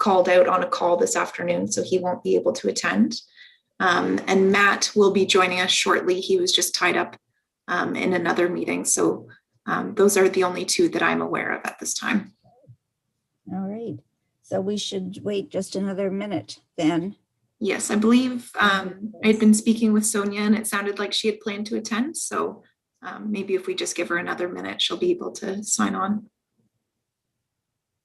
called out on a call this afternoon, so he won't be able to attend. And Matt will be joining us shortly. He was just tied up in another meeting. So those are the only two that I'm aware of at this time. All right. So we should wait just another minute then. Yes, I believe I had been speaking with Sonia and it sounded like she had planned to attend. So maybe if we just give her another minute, she'll be able to sign on.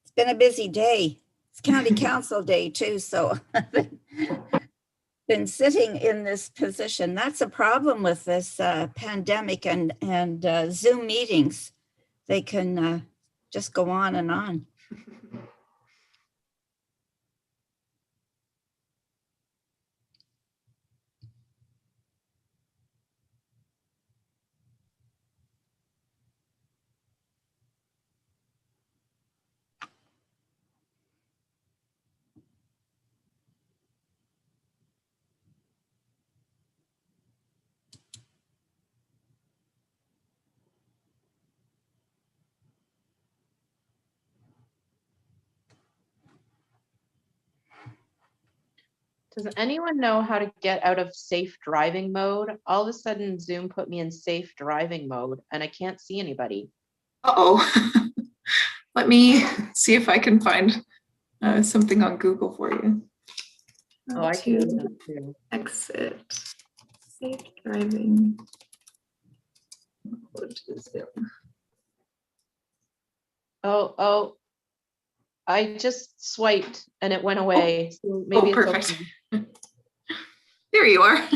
It's been a busy day. It's county council day too. So been sitting in this position. That's a problem with this pandemic and Zoom meetings. They can just go on and on. Does anyone know how to get out of safe driving mode? All of a sudden, Zoom put me in safe driving mode and I can't see anybody. Uh-oh. Let me see if I can find something on Google for you. Oh, I can do that too. Exit safe driving. Go to Zoom. Oh, I just swiped and it went away. So maybe it's perfect. okay. There you are.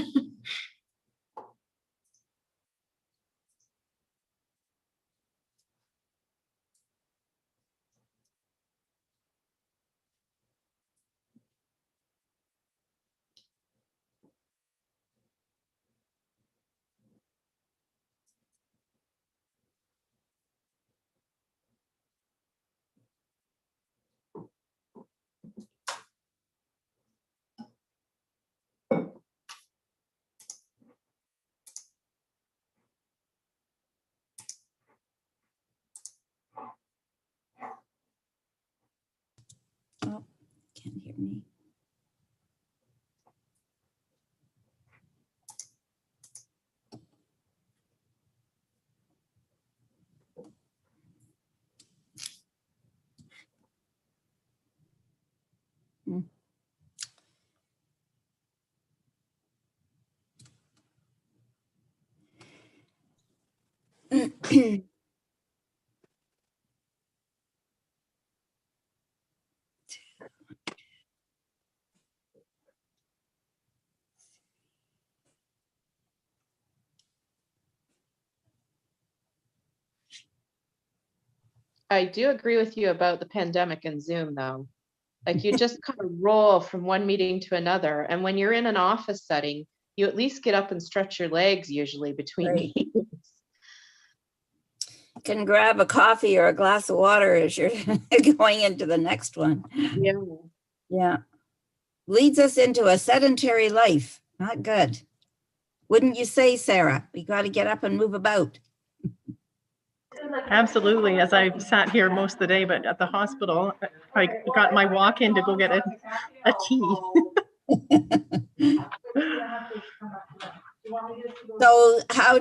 Oh, can't hear me. I do agree with you about the pandemic and Zoom though. Like you just kind of roll from one meeting to another. And when you're in an office setting, you at least get up and stretch your legs usually between Right. meetings. Can grab a coffee or a glass of water as you're going into the next one. Yeah. Yeah. Leads us into a sedentary life. Not good. Wouldn't you say, Sarah? We got to get up and move about. Absolutely. As I sat here most of the day, but at the hospital, I got my walk in to go get a tea. So how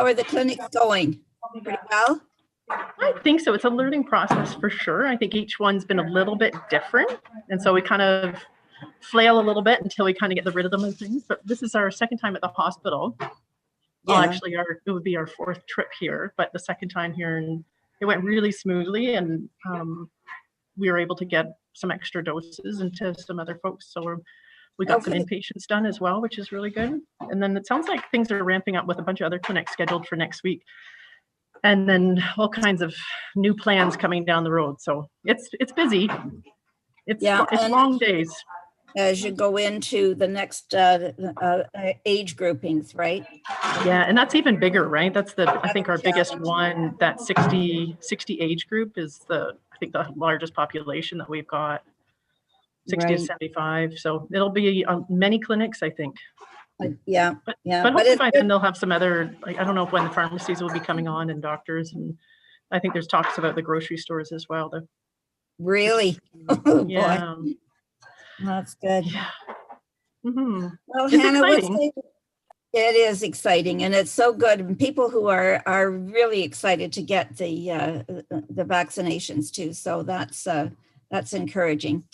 are the clinics going? Pretty well? I think so. It's a learning process for sure. I think each one's been a little bit different. And so we kind of flail a little bit until we kind of get the rhythm of things. But this is our second time at the hospital. Well, actually, it would be our fourth trip here, but the second time here, and it went really smoothly, and we were able to get some extra doses into some other folks. So we got some inpatients done as well, which is really good. And then it sounds like things are ramping up with a bunch of other clinics scheduled for next week, and then all kinds of new plans coming down the road. So it's busy. It's long days. As you go into the next age groupings, right? Yeah, and that's even bigger, right? That's I think our biggest one, that 60 age group is I think the largest population that we've got, 60 to 75. So it'll be on many clinics, I think. But hopefully by then they'll have some other, like, I don't know when the pharmacies will be coming on and doctors, and I think there's talks about the grocery stores as well. Really? Oh, yeah. Boy. That's good. Yeah. Mhm. Well, It's Hannah, exciting. it is exciting, and it's so good. And people who are really excited to get the vaccinations too. So that's encouraging.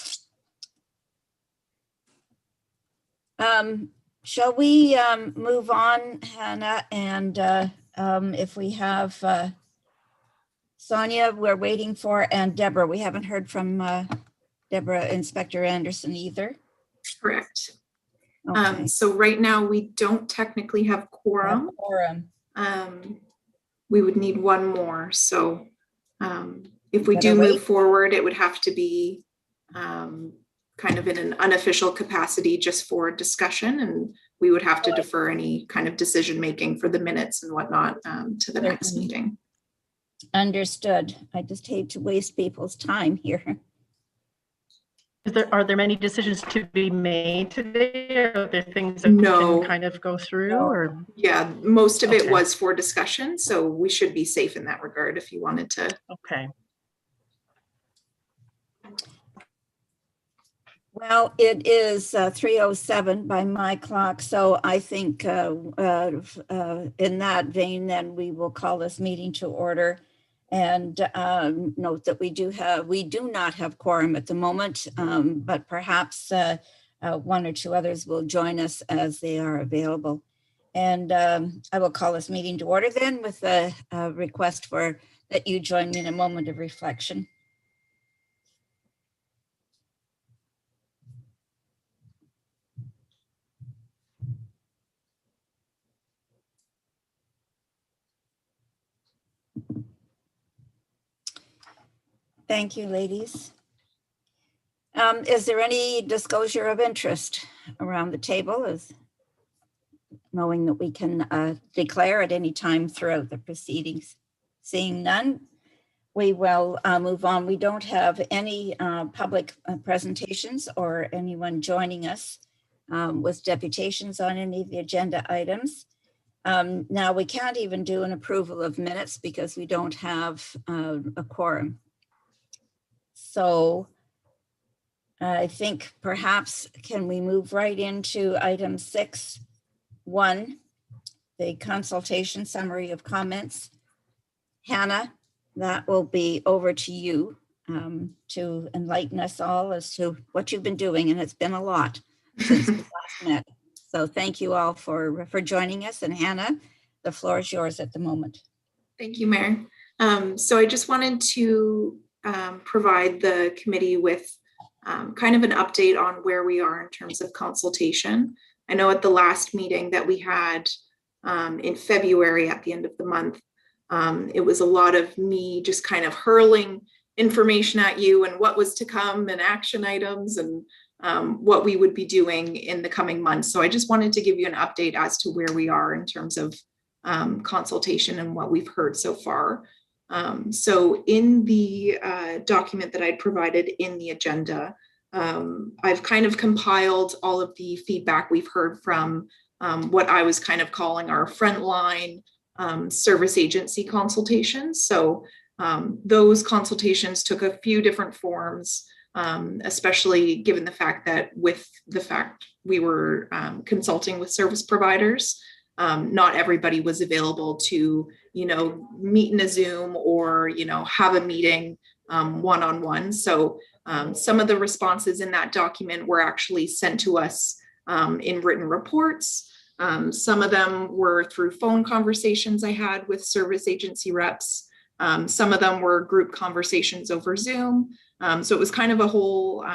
Shall we move on, Hannah? And if we have Sonia, we're waiting for, and Deborah. We haven't heard from Deborah Inspector Anderson either. Correct. Okay. So right now we don't technically have quorum. We would need one more. So if we do move forward, it would have to be kind of in an unofficial capacity just for discussion, and we would have to defer any kind of decision making for the minutes and whatnot to the next meeting. Understood. I just hate to waste people's time here. Are there many decisions to be made today, or are there things that No. we can kind of go through? No. Or Yeah, most of it Okay. was for discussion, so we should be safe in that regard if you wanted to. okay. Well, it is 3:07 by my clock, so I think in that vein, then we will call this meeting to order. And note that we do not have quorum at the moment, but perhaps one or two others will join us as they are available. And I will call this meeting to order then with a request for that you join me in a moment of reflection. Thank you, ladies. Is there any disclosure of interest around the table, as knowing that we can declare at any time throughout the proceedings? Seeing none, we will move on. We don't have any public presentations or anyone joining us with deputations on any of the agenda items. Now, we can't even do an approval of minutes because we don't have a quorum. So I think perhaps can we move right into item 6.1, the consultation summary of comments. Hannah, that will be over to you to enlighten us all as to what you've been doing, and it's been a lot since we last met. So thank you all for joining us, and Hannah, the floor is yours at the moment. Thank you, Mayor. So I just wanted to provide the committee with kind of an update on where we are in terms of consultation. I know at the last meeting that we had in February at the end of the month, it was a lot of me just kind of hurling information at you and what was to come and action items and what we would be doing in the coming months. So I just wanted to give you an update as to where we are in terms of consultation and what we've heard so far. So in the document that I'd provided in the agenda, I've kind of compiled all of the feedback we've heard from what I was kind of calling our frontline service agency consultations. So those consultations took a few different forms, especially given the fact that we were consulting with service providers. Not everybody was available to, meet in a Zoom or, have a meeting one-on-one. So some of the responses in that document were actually sent to us in written reports. Some of them were through phone conversations I had with service agency reps. Some of them were group conversations over Zoom. So it was kind of a whole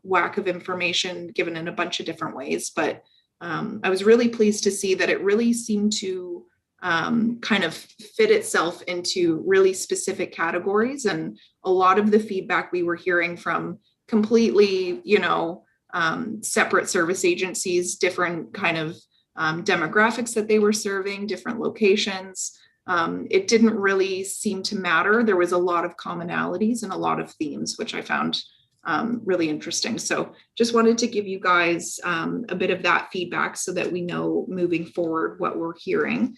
whack of information given in a bunch of different ways. But I was really pleased to see that it really seemed to kind of fit itself into really specific categories. And a lot of the feedback we were hearing from completely, separate service agencies, different kind of demographics that they were serving, different locations. It didn't really seem to matter. There was a lot of commonalities and a lot of themes, which I found really interesting. So just wanted to give you guys a bit of that feedback so that we know moving forward what we're hearing.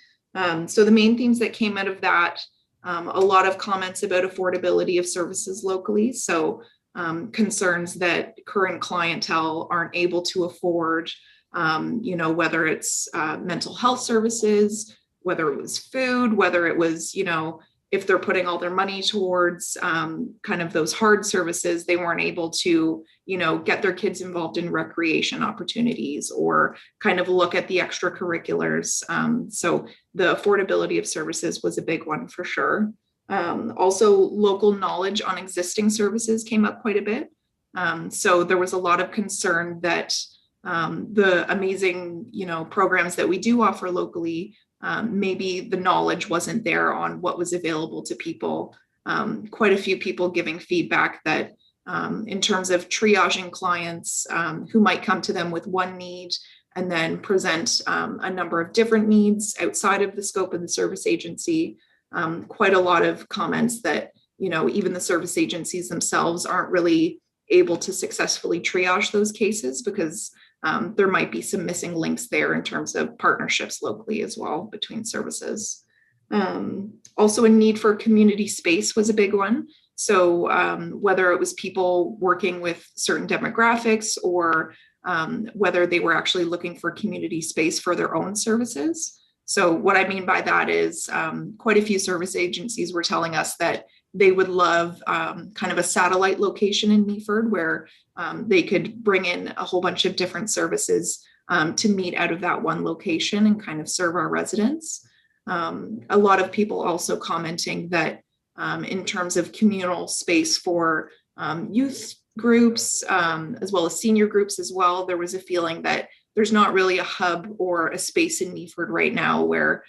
So the main themes that came out of that, a lot of comments about affordability of services locally. So concerns that current clientele aren't able to afford, whether it's mental health services, whether it was food, whether it was, if they're putting all their money towards kind of those hard services, they weren't able to, get their kids involved in recreation opportunities or kind of look at the extracurriculars. So the affordability of services was a big one for sure. Also, local knowledge on existing services came up quite a bit. So there was a lot of concern that the amazing, programs that we do offer locally, maybe the knowledge wasn't there on what was available to people. Quite a few people giving feedback that in terms of triaging clients who might come to them with one need and then present a number of different needs outside of the scope of the service agency, quite a lot of comments that, even the service agencies themselves aren't really able to successfully triage those cases because there might be some missing links there in terms of partnerships locally as well between services. Also, a need for community space was a big one. So whether it was people working with certain demographics or whether they were actually looking for community space for their own services. So what I mean by that is quite a few service agencies were telling us that they would love kind of a satellite location in Meaford where they could bring in a whole bunch of different services to meet out of that one location and kind of serve our residents. A lot of people also commenting that in terms of communal space for youth groups, as well as senior groups as well, there was a feeling that there's not really a hub or a space in Meaford right now where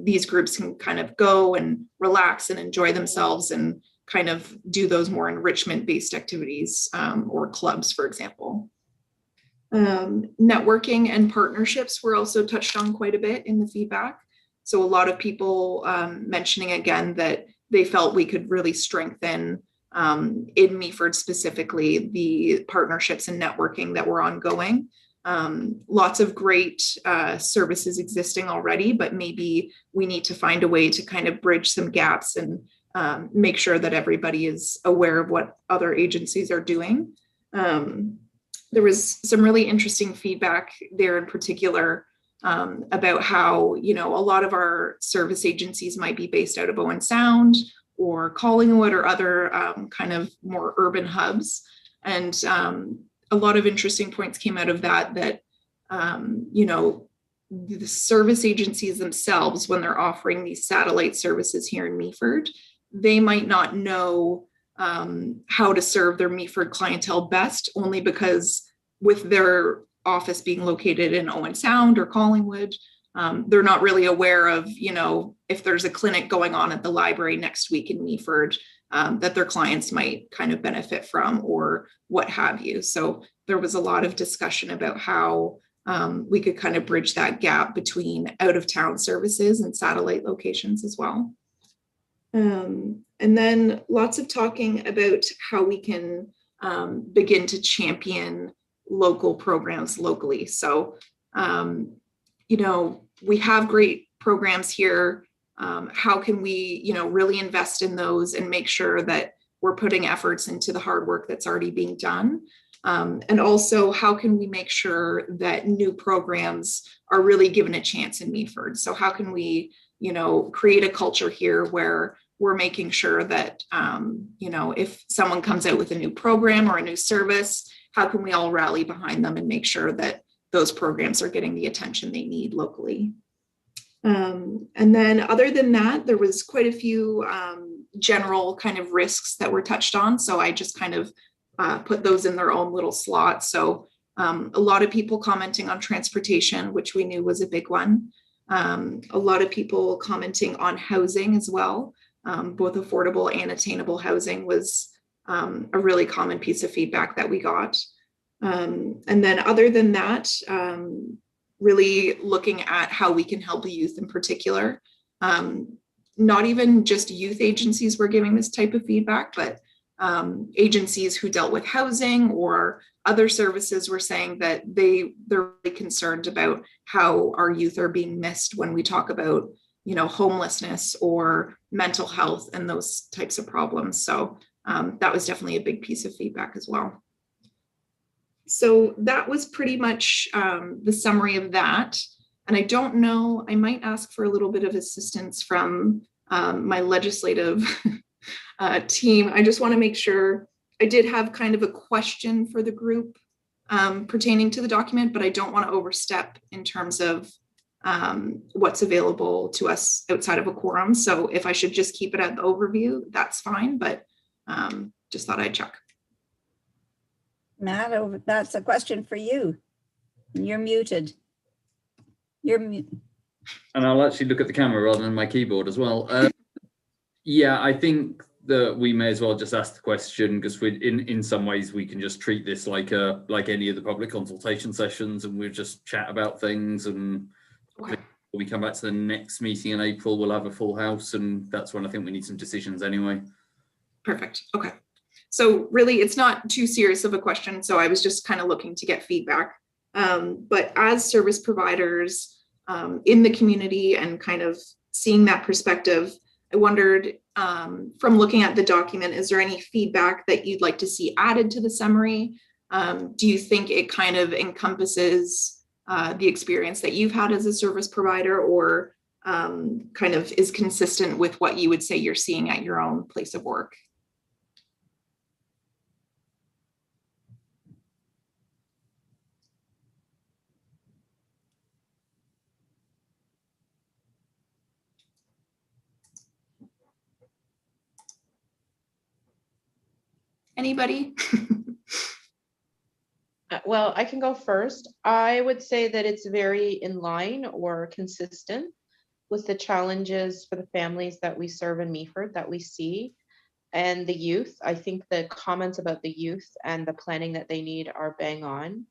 these groups can kind of go and relax and enjoy themselves and kind of do those more enrichment-based activities or clubs, for example. Networking and partnerships were also touched on quite a bit in the feedback. So a lot of people mentioning again that they felt we could really strengthen in Meaford specifically the partnerships and networking that were ongoing. Lots of great services existing already, but maybe we need to find a way to kind of bridge some gaps and make sure that everybody is aware of what other agencies are doing. There was some really interesting feedback there in particular about how, a lot of our service agencies might be based out of Owen Sound or Collingwood or other kind of more urban hubs. And a lot of interesting points came out of that, the service agencies themselves, when they're offering these satellite services here in Meaford, they might not know how to serve their Meaford clientele best, only because with their office being located in Owen Sound or Collingwood, they're not really aware of, if there's a clinic going on at the library next week in Meaford, that their clients might kind of benefit from or what have you. So there was a lot of discussion about how we could kind of bridge that gap between out of town services and satellite locations as well. And then lots of talking about how we can begin to champion local programs locally. So, we have great programs here. How can we, really invest in those and make sure that we're putting efforts into the hard work that's already being done? And also, how can we make sure that new programs are really given a chance in Meaford? So how can we, create a culture here where we're making sure that, if someone comes out with a new program or a new service, how can we all rally behind them and make sure that those programs are getting the attention they need locally? And then other than that, there was quite a few general kind of risks that were touched on. So I just kind of put those in their own little slot. So a lot of people commenting on transportation, which we knew was a big one. A lot of people commenting on housing as well. Both affordable and attainable housing was a really common piece of feedback that we got. And then other than that, really looking at how we can help the youth in particular. Not even just youth agencies were giving this type of feedback, but agencies who dealt with housing or other services were saying that they're really concerned about how our youth are being missed when we talk about, homelessness or mental health and those types of problems. So that was definitely a big piece of feedback as well. So that was pretty much the summary of that. And I don't know, I might ask for a little bit of assistance from my legislative team. I just want to make sure, I did have kind of a question for the group pertaining to the document, but I don't want to overstep in terms of what's available to us outside of a quorum. So if I should just keep it at the overview, that's fine, but just thought I'd check. Matt, that's a question for you. You're muted. You're muted. And I'll actually look at the camera rather than my keyboard as well. Yeah, I think that we may as well just ask the question, because we, in some ways we can just treat this like any of the public consultation sessions, and we'll just chat about things. And when we come back to the next meeting in April, we'll have a full house, and that's when I think we need some decisions anyway. Perfect. Okay. So really, it's not too serious of a question. So I was just kind of looking to get feedback. But as service providers in the community and kind of seeing that perspective, I wondered, from looking at the document, is there any feedback that you'd like to see added to the summary? Do you think it kind of encompasses the experience that you've had as a service provider, or kind of is consistent with what you would say you're seeing at your own place of work? Anybody? Well, I can go first. I would say that it's very in line or consistent with the challenges for the families that we serve in Meaford that we see, and the youth. I think the comments about the youth and the planning that they need are bang on.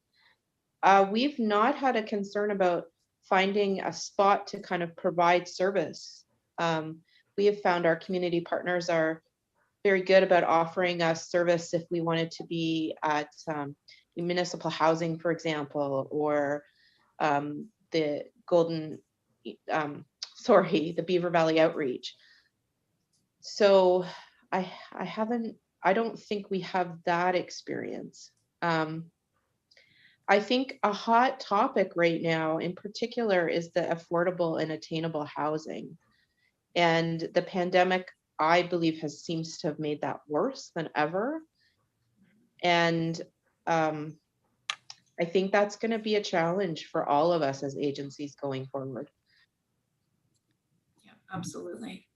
We've not had a concern about finding a spot to kind of provide service. We have found our community partners are very good about offering us service if we wanted to be at municipal housing, for example, or the the Beaver Valley Outreach. So I don't think we have that experience. I think a hot topic right now in particular is the affordable and attainable housing. And the pandemic, I believe, seems to have made that worse than ever. And I think that's going to be a challenge for all of us as agencies going forward. Yeah, absolutely.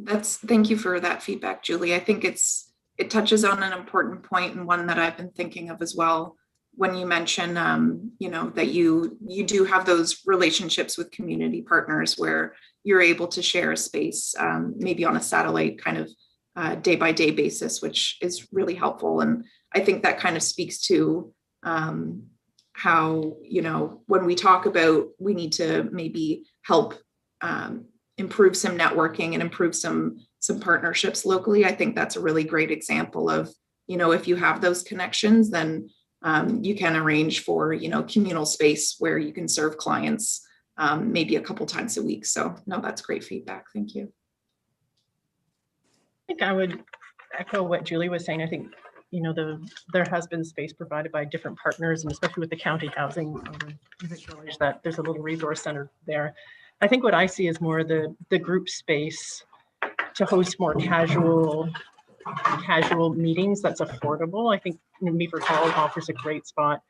Thank you for that feedback, Julie. I think it touches on an important point, and one that I've been thinking of as well. When you mention, you know, that you do have those relationships with community partners where you're able to share a space, maybe on a satellite kind of day-by-day basis, which is really helpful. And I think that kind of speaks to how, you know, when we talk about we need to maybe help improve some networking and improve some partnerships locally, I think that's a really great example of, you know, if you have those connections, then you can arrange for, you know, communal space where you can serve clients maybe a couple times a week. So no, that's great feedback. Thank you. I think I would echo what Julie was saying. I think, you know, there has been space provided by different partners, and especially with the county housing village, that there's a little resource center there. I think what I see is more the group space to host more casual meetings that's affordable. I think Meaford Hall offers a great spot.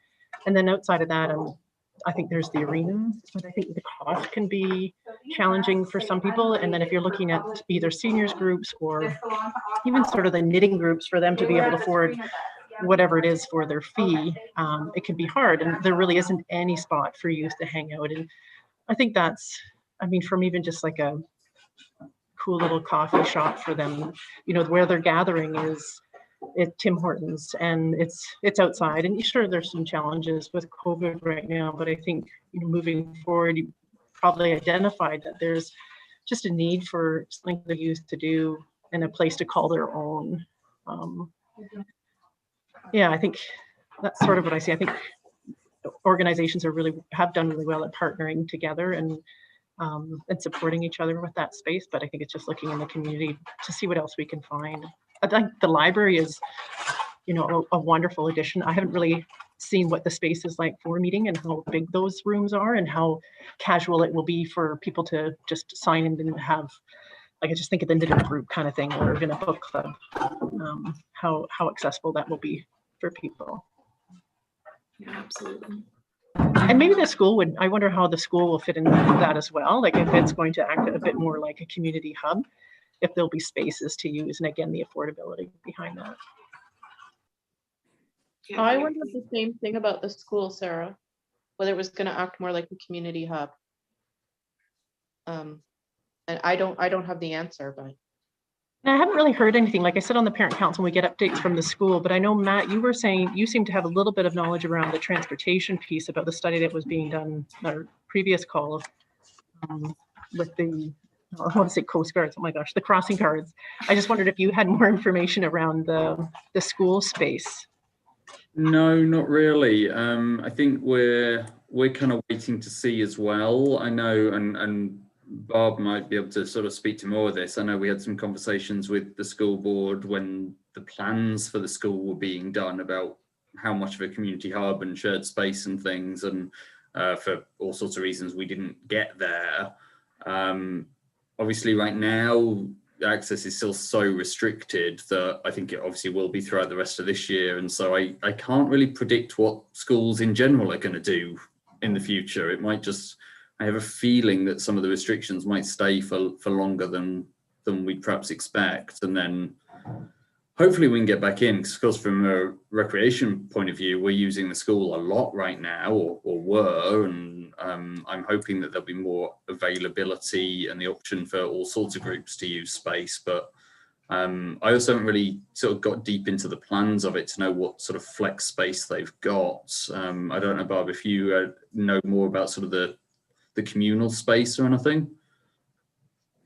And then outside of that, I think there's the arena, but I think the cost can be challenging for some people. And then if you're looking at either seniors groups or even sort of the knitting groups, for them to be able to afford whatever it is for their fee, it can be hard. And there really isn't any spot for youth to hang out. And I think that's, I mean, from even just like a cool little coffee shop for them, you know, where they're gathering is at Tim Hortons, and it's outside. And sure, there's some challenges with COVID right now, but I think, you know, moving forward, you probably identified that there's just a need for something for the youth to do and a place to call their own. Yeah, I think that's sort of what I see. I think organizations have done really well at partnering together and supporting each other with that space. But I think it's just looking in the community to see what else we can find. I think the library is, a wonderful addition. I haven't really seen what the space is like for a meeting and how big those rooms are and how casual it will be for people to just sign in and have, like, I just think of the knitting group kind of thing, or in a book club, how accessible that will be for people. Yeah, absolutely. And maybe the school I wonder how the school will fit into that as well. Like if it's going to act a bit more like a community hub, if there'll be spaces to use, and again, the affordability behind that. Yeah, I wondered the same thing about the school, Sarah, whether it was going to act more like a community hub. And I don't have the answer, but. I haven't really heard anything. Like I said, on the parent council, we get updates from the school, but I know, Matt, you were saying you seem to have a little bit of knowledge around the transportation piece about the study that was being done in our previous call with the, I want to say Coast Guards, oh my gosh, the crossing guards. I just wondered if you had more information around the school space. No, not really. I think we're kind of waiting to see as well. I know, and Barb might be able to sort of speak to more of this. I know we had some conversations with the school board when the plans for the school were being done about how much of a community hub and shared space and things, and for all sorts of reasons we didn't get there. Obviously right now access is still so restricted that I think it obviously will be throughout the rest of this year, and so I can't really predict what schools in general are going to do in the future. It might just, I have a feeling that some of the restrictions might stay for longer than we'd perhaps expect, and then hopefully we can get back in, because of course from a recreation point of view we're using the school a lot right now, or were, and I'm hoping that there'll be more availability and the option for all sorts of groups to use space. But I also haven't really sort of got deep into the plans of it to know what sort of flex space they've got. I don't know, Barb, if you know more about sort of the communal space or anything.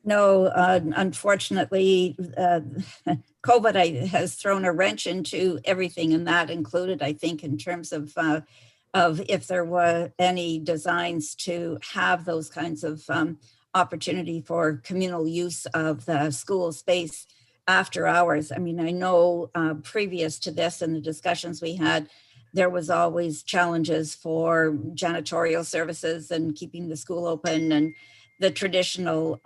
No, unfortunately, COVID has thrown a wrench into everything, and that included, I think, in terms of if there were any designs to have those kinds of opportunity for communal use of the school space after hours. I mean, I know previous to this and the discussions we had, there was always challenges for janitorial services and keeping the school open, and the traditional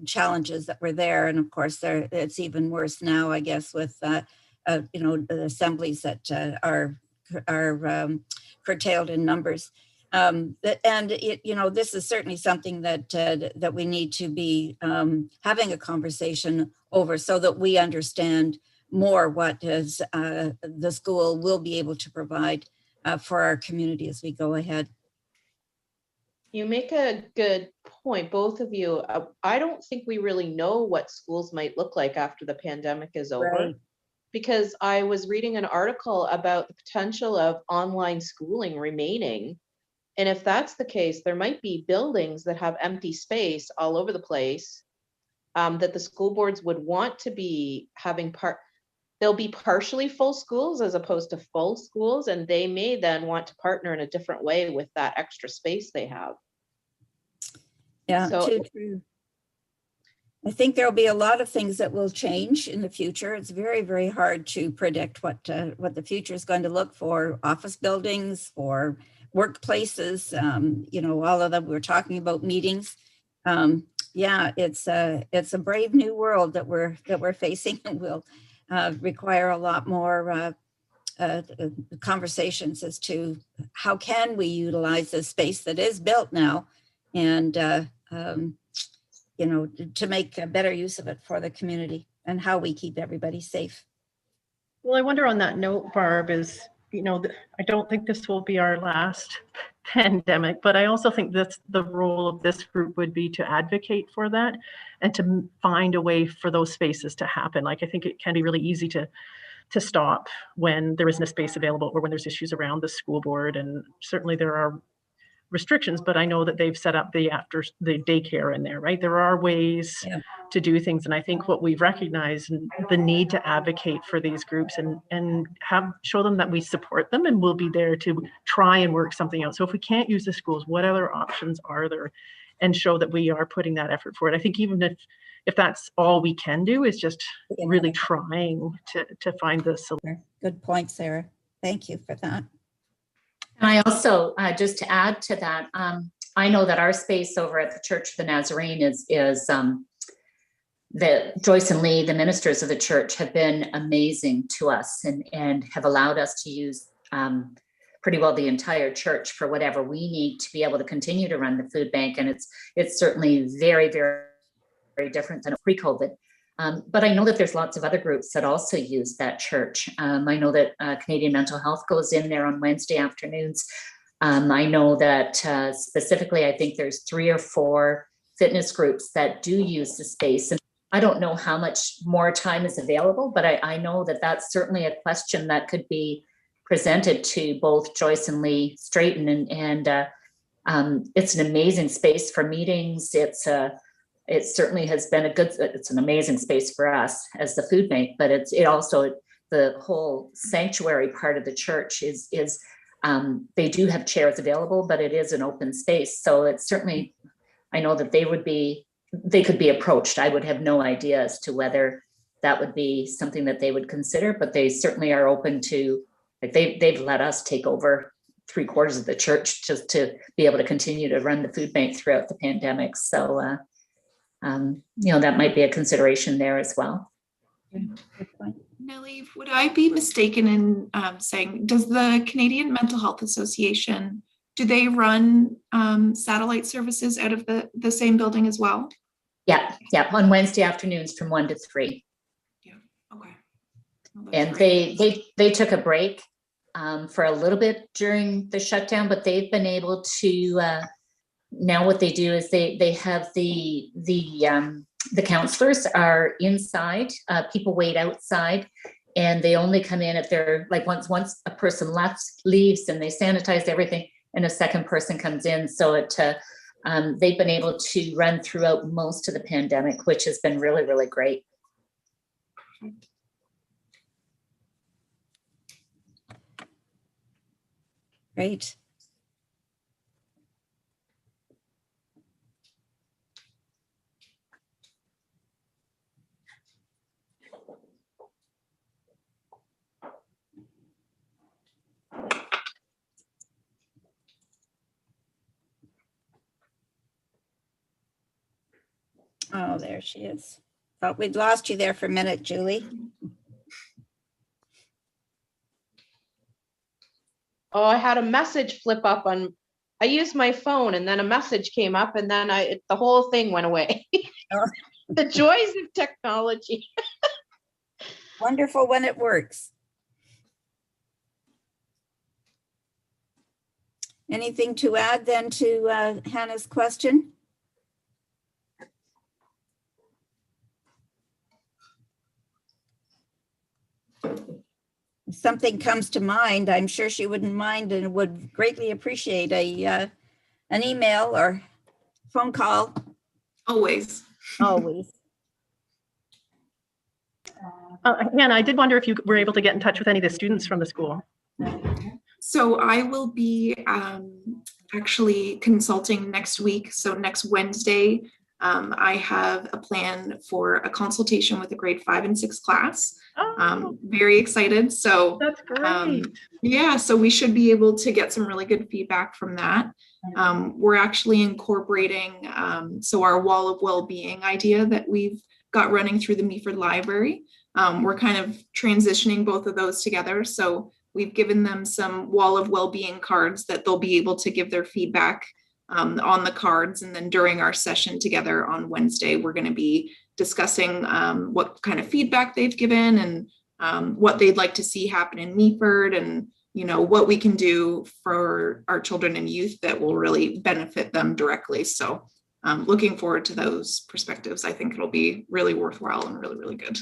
challenges that were there. And of course, it's even worse now, I guess, with the assemblies that are curtailed in numbers. And this is certainly something that we need to be having a conversation over, so that we understand more what is the school will be able to provide for our community as we go ahead. You make a good point, both of you. I don't think we really know what schools might look like after the pandemic is over. Right. Because I was reading an article about the potential of online schooling remaining. And if that's the case, there might be buildings that have empty space all over the place that the school boards would want to be having they'll be partially full schools as opposed to full schools, and they may then want to partner in a different way with that extra space they have. Yeah, so, true. I think there'll be a lot of things that will change in the future. It's very, very hard to predict what the future is going to look for office buildings, for workplaces. All of them. We're talking about meetings. Yeah, it's a brave new world that we're facing, and will require a lot more conversations as to how can we utilize the space that is built now, and to make a better use of it for the community, and how we keep everybody safe. Well, I wonder on that note, Barb, is, I don't think this will be our last pandemic, but I also think that's the role of this group would be to advocate for that and to find a way for those spaces to happen. Like, I think it can be really easy to stop when there isn't a space available, or when there's issues around the school board. And certainly there are restrictions, but I know that they've set up the daycare in there, right? There are ways to do things. And I think what we've recognized, the need to advocate for these groups and show them that we support them and we'll be there to try and work something out. So if we can't use the schools, what other options are there? and show that we are putting that effort forward. I think even if that's all we can do is just really trying to find the solution. Good point, Sarah. Thank you for that. And I also, just to add to that, I know that our space over at the Church of the Nazarene is that Joyce and Lee, the ministers of the church, have been amazing to us and have allowed us to use pretty well the entire church for whatever we need to be able to continue to run the food bank. And it's certainly very, very, very different than pre-COVID. But I know that there's lots of other groups that also use that church. I know that Canadian Mental Health goes in there on Wednesday afternoons. I know that specifically, I think there's 3 or 4 fitness groups that do use the space. And I don't know how much more time is available, but I know that that's certainly a question that could be presented to both Joyce and Lee Straighten. And it's an amazing space for meetings. It certainly has been it's an amazing space for us as the food bank, but it also, the whole sanctuary part of the church is they do have chairs available, but it is an open space. So it's certainly, I know that they could be approached. I would have no idea as to whether that would be something that they would consider, but they certainly are open to, like they've let us take over 3/4 of the church just to be able to continue to run the food bank throughout the pandemic. So, that might be a consideration there as well. Nellie, would I be mistaken in saying, does the Canadian Mental Health Association, do they run satellite services out of the same building as well? Yeah, on Wednesday afternoons from 1 to 3. Yeah, okay. And they took a break for a little bit during the shutdown, but they've been able to, now what they do is they have the counselors are inside, people wait outside, and they only come in if they're like once a person leaves and they sanitize everything and a second person comes in. So they've been able to run throughout most of the pandemic, which has been really, really great. Great. Oh, there she is. Thought we'd lost you there for a minute, Julie. Oh, I had a message flip up I used my phone and then a message came up and then the whole thing went away. Oh. The joys of technology. Wonderful when it works. Anything to add then to Hannah's question? If something comes to mind, I'm sure she wouldn't mind and would greatly appreciate an email or phone call. Always. Always. Hannah, I did wonder if you were able to get in touch with any of the students from the school. So I will be actually consulting next week. So next Wednesday, I have a plan for a consultation with a grade 5 and 6 class. Very excited. So That's great. Yeah, so we should be able to get some really good feedback from that. We're actually incorporating so our wall of well-being idea that we've got running through the Meaford Library. We're kind of transitioning both of those together. So we've given them some wall of well-being cards that they'll be able to give their feedback on the cards. And then during our session together on Wednesday, we're going to be discussing what kind of feedback they've given and what they'd like to see happen in Meaford, and what we can do for our children and youth that will really benefit them directly. So looking forward to those perspectives. I think it'll be really worthwhile and really, really good.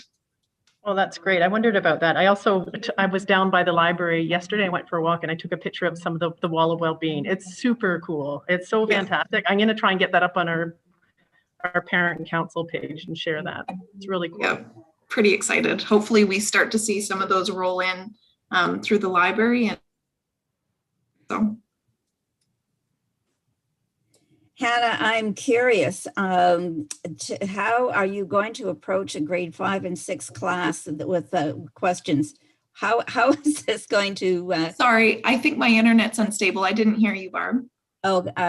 Well, that's great. I wondered about that. I was down by the library yesterday. I went for a walk and I took a picture of some of the wall of well-being. It's super cool. It's so fantastic. I'm going to try and get that up on our parent and council page and share that. It's really cool. Yeah, pretty excited. Hopefully we start to see some of those roll in through the library. And so. Hannah, I'm curious, how are you going to approach a grade 5 and 6 class with questions? How is this going to? Sorry, I think my internet's unstable. I didn't hear you, Barb. I'm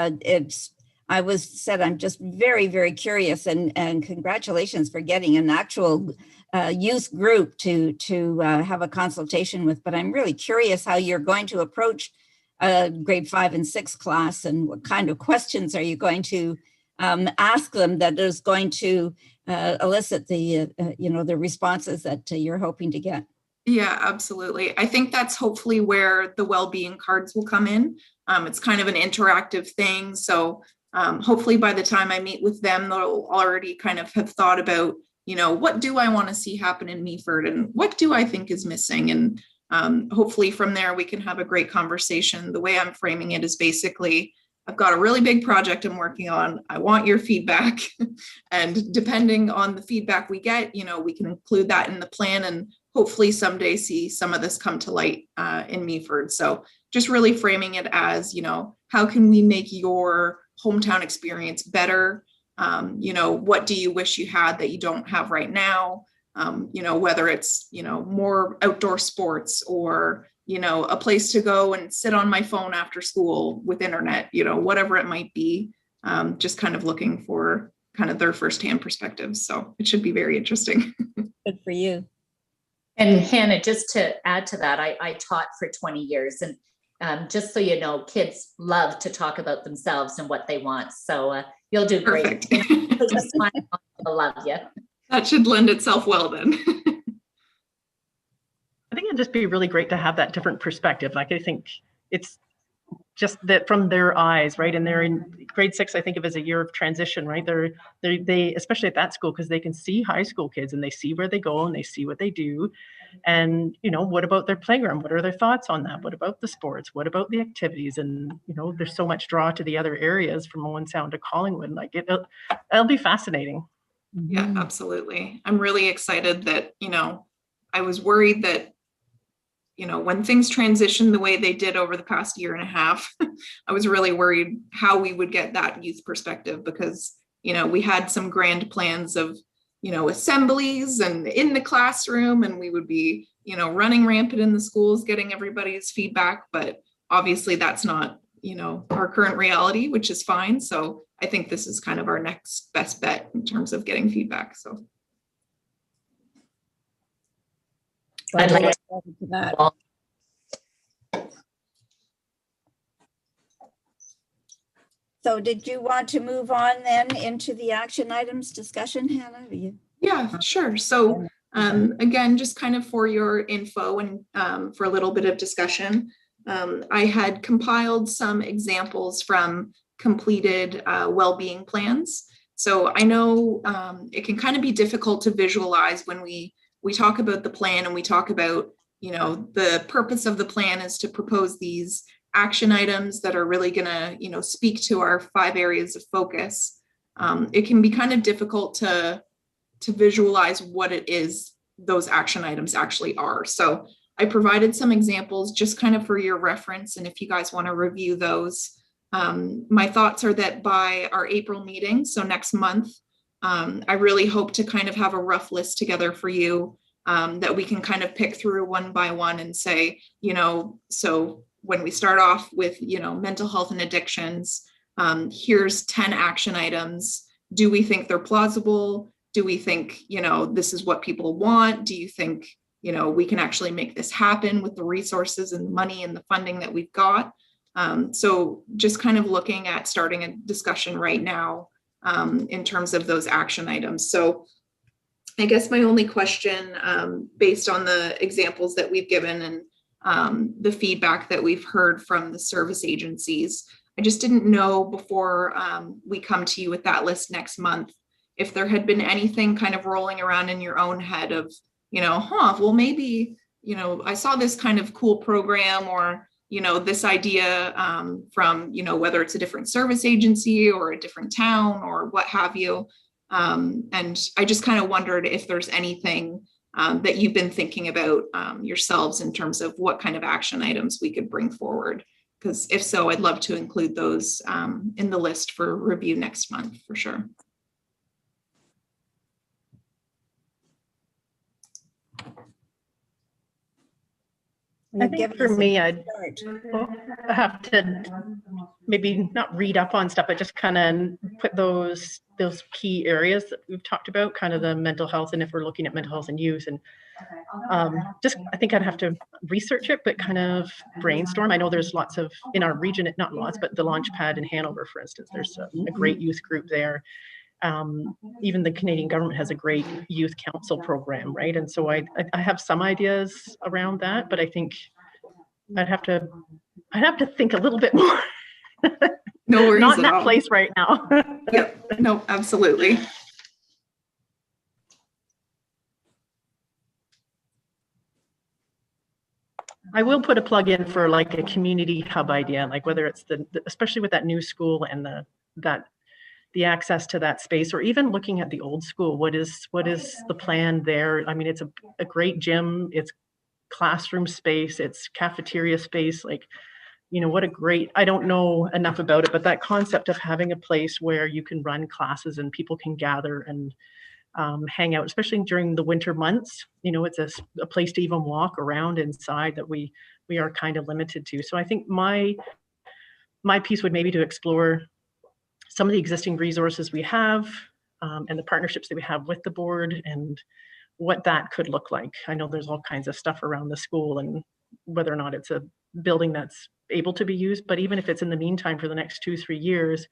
just very, very curious, and congratulations for getting an actual youth group to have a consultation with. But I'm really curious how you're going to approach grade 5 and 6 class, and what kind of questions are you going to ask them that is going to elicit the the responses that you're hoping to get. Yeah, absolutely. I think that's hopefully where the well-being cards will come in. It's kind of an interactive thing. So hopefully by the time I meet with them, they'll already kind of have thought about, what do I want to see happen in Meaford, and what do I think is missing? And hopefully from there, we can have a great conversation. The way I'm framing it is basically, I've got a really big project I'm working on. I want your feedback. And depending on the feedback we get, we can include that in the plan and hopefully someday see some of this come to light in Meaford. So just really framing it as, how can we make your hometown experience better? What do you wish you had that you don't have right now? Whether it's, more outdoor sports, or, a place to go and sit on my phone after school with internet, whatever it might be, just kind of looking for kind of their firsthand perspectives. So it should be very interesting. Good for you. And Hannah, just to add to that, I taught for 20 years, and just so you know, kids love to talk about themselves and what they want. So you'll do great. They'll love you. That should lend itself well then. I think it'd just be really great to have that different perspective. Like, I think it's just that from their eyes, right? And they're in grade 6, I think of as a year of transition, right? They especially at that school, because they can see high school kids and they see where they go and they see what they do. And, what about their playground? What are their thoughts on that? What about the sports? What about the activities? And, there's so much draw to the other areas from Owen Sound to Collingwood. Like, it'll be fascinating. Yeah, absolutely. I'm really excited that, I was worried that, when things transitioned the way they did over the past year and a half, I was really worried how we would get that youth perspective, because, we had some grand plans of, assemblies and in the classroom, and we would be, running rampant in the schools, getting everybody's feedback. But obviously that's not, our current reality, which is fine. So I think this is kind of our next best bet in terms of getting feedback. So I'd like to that. So did you want to move on then into the action items discussion, Hannah? Yeah, sure. So again, just kind of for your info and for a little bit of discussion, I had compiled some examples from completed well-being plans. So I know it can kind of be difficult to visualize when we talk about the plan and we talk about, the purpose of the plan is to propose these action items that are really going to, speak to our 5 areas of focus. It can be kind of difficult to visualize what it is those action items actually are. So I provided some examples just kind of for your reference. And if you guys want to review those, my thoughts are that by our April meeting, so next month, I really hope to kind of have a rough list together for you that we can kind of pick through one by one and say, so when we start off with, mental health and addictions, here's 10 action items. Do we think they're plausible? Do we think, this is what people want? Do you think, we can actually make this happen with the resources and the money and the funding that we've got? So just kind of looking at starting a discussion right now in terms of those action items. So I guess my only question, based on the examples that we've given and the feedback that we've heard from the service agencies, I just didn't know before we come to you with that list next month, if there had been anything kind of rolling around in your own head of, well, maybe, I saw this kind of cool program, or, this idea from, whether it's a different service agency or a different town or what have you. And I just kind of wondered if there's anything that you've been thinking about yourselves in terms of what kind of action items we could bring forward. Because if so, I'd love to include those in the list for review next month for sure. I think for me, I'd have to maybe not read up on stuff, but just kind of put those key areas that we've talked about, kind of the mental health, and if we're looking at mental health and youth, and just I think I'd have to research it, but kind of brainstorm. I know there's lots of in our region, not lots, but the Launchpad in Hanover, for instance, there's a great youth group there. Even the Canadian government has a great youth council program, right? And so I have some ideas around that, but I think I'd have to think a little bit more. No worries. Not in at that all. place right now. Yep. No, absolutely. I will put a plug in for like a community hub idea, like whether it's especially with that new school and the access to that space, or even looking at the old school. What is the plan there? I mean, it's a great gym, it's classroom space, it's cafeteria space, like, you know, what a great, I don't know enough about it, but that concept of having a place where you can run classes and people can gather and hang out, especially during the winter months. You know, it's a place to even walk around inside that we are kind of limited to. So I think my piece would maybe to explore some of the existing resources we have and the partnerships that we have with the board and what that could look like. I know there's all kinds of stuff around the school and whether or not it's a building that's able to be used, but even if it's in the meantime for the next 2-3 years,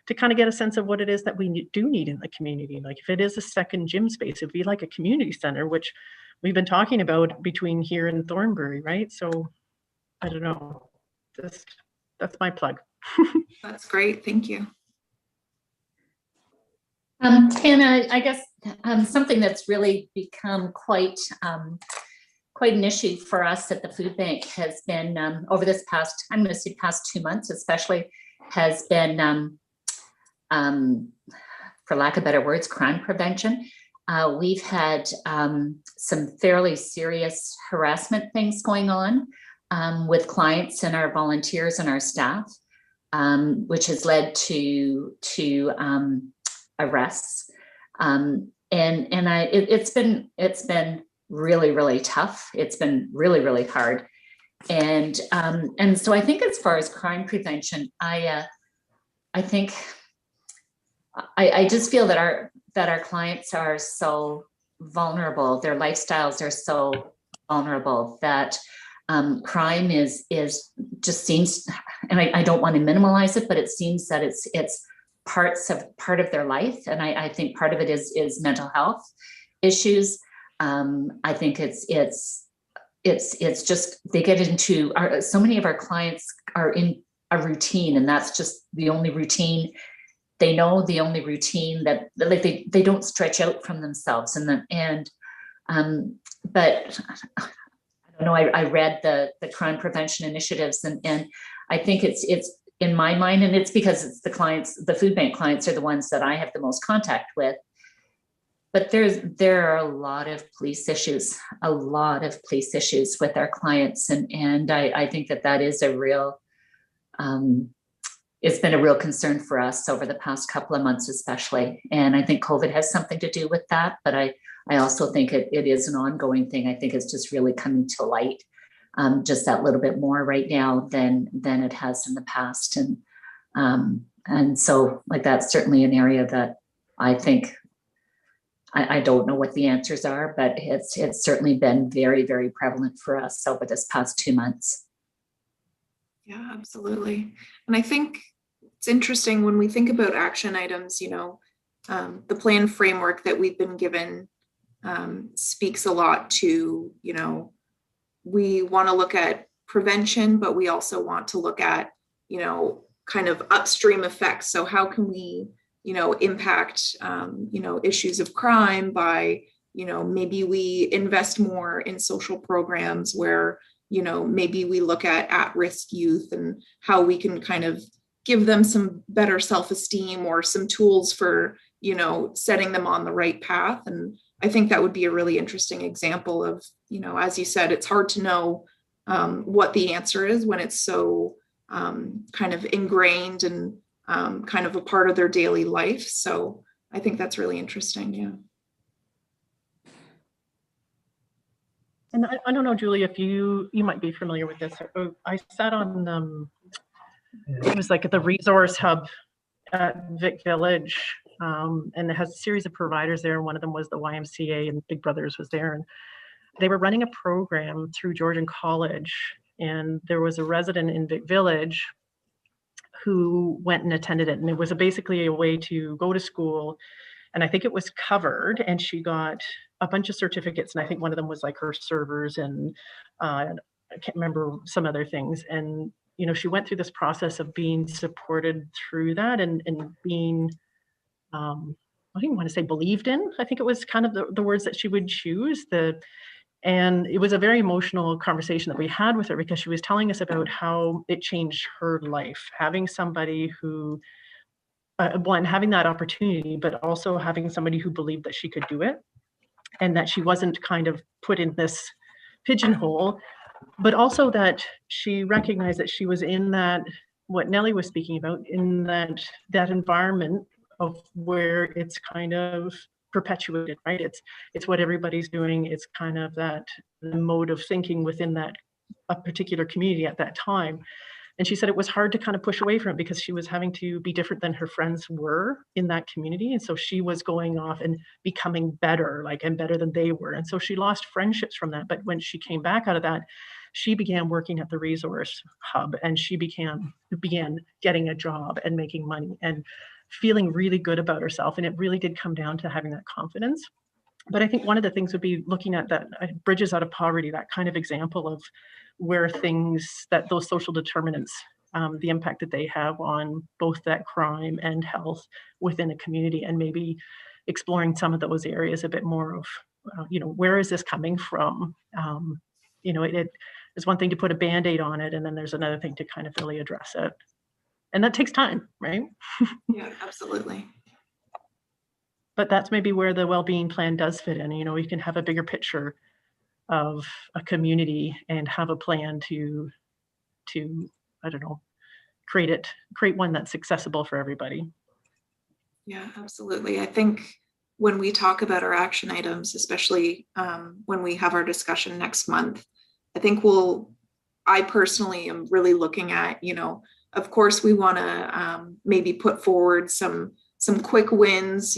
to kind of get a sense of what it is that we do need in the community. Like if it is a second gym space, it'd be like a community center, which we've been talking about between here and Thornbury, right? So I don't know, that's my plug. That's great, thank you. Hannah, I guess something that's really become quite an issue for us at the food bank has been over this past, I'm going to say past 2 months especially, has been, for lack of better words, crime prevention. We've had some fairly serious harassment things going on with clients and our volunteers and our staff, which has led to arrests. It's been really, really tough. It's been really, really hard. And so I think as far as crime prevention, I just feel that our clients are so vulnerable. Their lifestyles are so vulnerable that crime is just seems, and I don't want to minimalize it, but it seems that it's part of their life. And I think part of it is mental health issues. I think it's just, they get into so many of our clients are in a routine, and that's just the only routine they know, the only routine that like they don't stretch out from themselves. But I don't know, I read the crime prevention initiatives, and I think it's in my mind, and it's because it's the clients, the food bank clients are the ones that I have the most contact with. But there are a lot of police issues with our clients. And I think that is a real, it's been a real concern for us over the past couple of months, especially. And I think COVID has something to do with that, but I also think it is an ongoing thing. I think it's just really coming to light just that little bit more right now than it has in the past. And so like that's certainly an area that I think, I don't know what the answers are, but it's certainly been very, very prevalent for us over this past 2 months. Yeah, absolutely. And I think it's interesting when we think about action items, you know, the plan framework that we've been given speaks a lot to, you know, we want to look at prevention, but we also want to look at, you know, kind of upstream effects. So how can we, you know, impact, you know, issues of crime by, you know, maybe we invest more in social programs where, you know, maybe we look at-risk youth and how we can kind of give them some better self-esteem or some tools for, you know, setting them on the right path. And I think that would be a really interesting example of, you know, as you said, it's hard to know what the answer is when it's so, kind of ingrained and kind of a part of their daily life. So I think that's really interesting. Yeah. And I don't know, Julie, if you might be familiar with this. I sat on, it was like at the resource hub at Vic Village, and it has a series of providers there. And one of them was the YMCA, and Big Brothers was there. And they were running a program through Georgian College. And there was a resident in Vic Village who went and attended it. And it was basically a way to go to school. And I think it was covered, and she got a bunch of certificates. And I think one of them was like her servers, and I can't remember some other things. And, you know, she went through this process of being supported through that and being, I don't even want to say believed in. I think it was kind of the words that she would choose. And it was a very emotional conversation that we had with her, because she was telling us about how it changed her life, having somebody who, one, having that opportunity, but also having somebody who believed that she could do it, and that she wasn't kind of put in this pigeonhole, but also that she recognized that she was in that, what Nellie was speaking about, in that environment of where it's kind of perpetuated, right? It's what everybody's doing. It's kind of that mode of thinking within that a particular community at that time. And she said it was hard to kind of push away from it, because she was having to be different than her friends were in that community. And so she was going off and becoming better, and better than they were. And so she lost friendships from that. But when she came back out of that, she began working at the resource hub, and she began getting a job and making money and feeling really good about herself. And it really did come down to having that confidence. But I think one of the things would be looking at that bridges out of poverty, that kind of example of where those social determinants, the impact that they have on both that crime and health within a community, and maybe exploring some of those areas a bit more of, where is this coming from? It is one thing to put a Band-Aid on it, and then there's another thing to kind of really address it. And that takes time, right? Yeah, absolutely. But that's maybe where the well-being plan does fit in. You can have a bigger picture of a community and have a plan to I don't know, create one that's accessible for everybody. Yeah, absolutely. I think when we talk about our action items, especially when we have our discussion next month, I think I personally am really looking at, of course we want to maybe put forward some quick wins,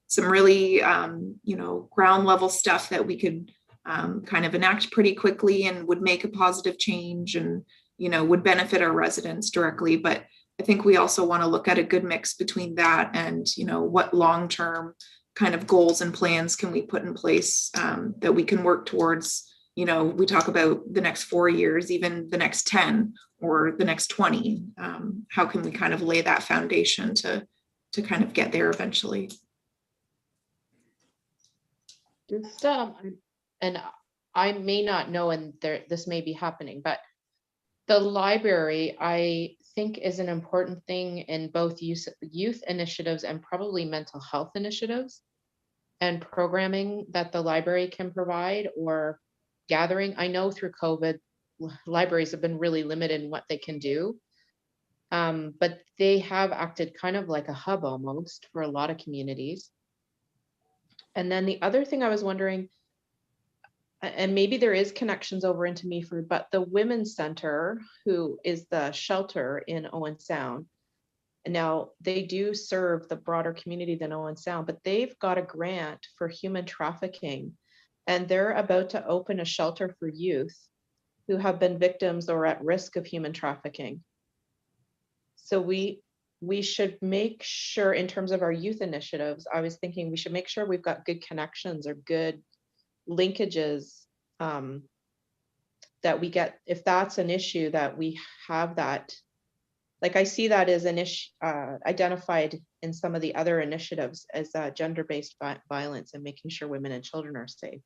some really, ground level stuff that we could kind of enact pretty quickly and would make a positive change and, would benefit our residents directly. But I think we also want to look at a good mix between that and, what long-term kind of goals and plans can we put in place that we can work towards. We talk about the next 4 years, even the next 10 or the next 20. How can we kind of lay that foundation to kind of get there eventually? Just and I may not know, and this may be happening, but the library, I think, is an important thing in both youth initiatives and probably mental health initiatives and programming that the library can provide, or gathering. I know through COVID, libraries have been really limited in what they can do, but they have acted kind of like a hub almost for a lot of communities. And then the other thing I was wondering, and maybe there is connections over into Meaford, but the Women's Center, who is the shelter in Owen Sound, and now they do serve the broader community than Owen Sound, but they've got a grant for human trafficking, and they're about to open a shelter for youth who have been victims or at risk of human trafficking. So we should make sure, in terms of our youth initiatives, I was thinking we should make sure we've got good connections or good linkages that we get, if that's an issue, that we have that. Like, I see that as an issue identified in some of the other initiatives as gender-based violence and making sure women and children are safe.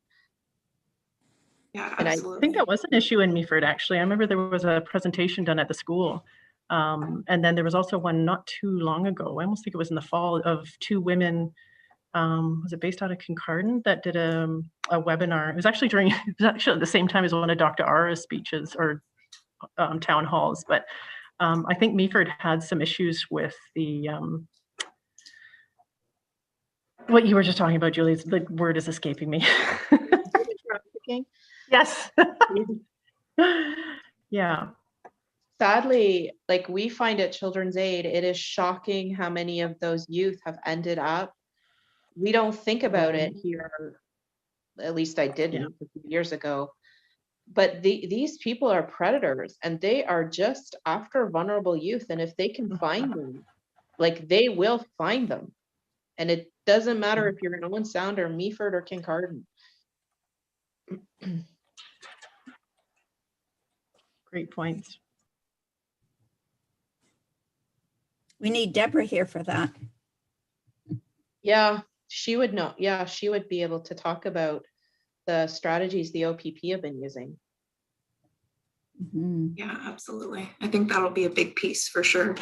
Yeah, And absolutely. I think that was an issue in Meaford, actually. I remember there was a presentation done at the school. And then there was also one not too long ago, I almost think it was in the fall, of two women, was it based out of Kincardine, that did a webinar. It was actually at the same time as one of Dr. Ara's speeches or town halls, but I think Meaford had some issues with the, what you were just talking about, Julie, the word is escaping me. Yes. Yeah. Sadly, like we find at Children's Aid, it is shocking how many of those youth have ended up. We don't think about it here, at least I didn't a few years ago. But these people are predators, and they are just after vulnerable youth. And if they can find them, like they will find them. And it doesn't matter if you're in Owen Sound or Meaford or Kincardine. Great points. We need Deborah here for that. Yeah, she would know. Yeah, she would be able to talk about the strategies the OPP have been using. Mhm. Yeah, absolutely. I think that'll be a big piece for sure.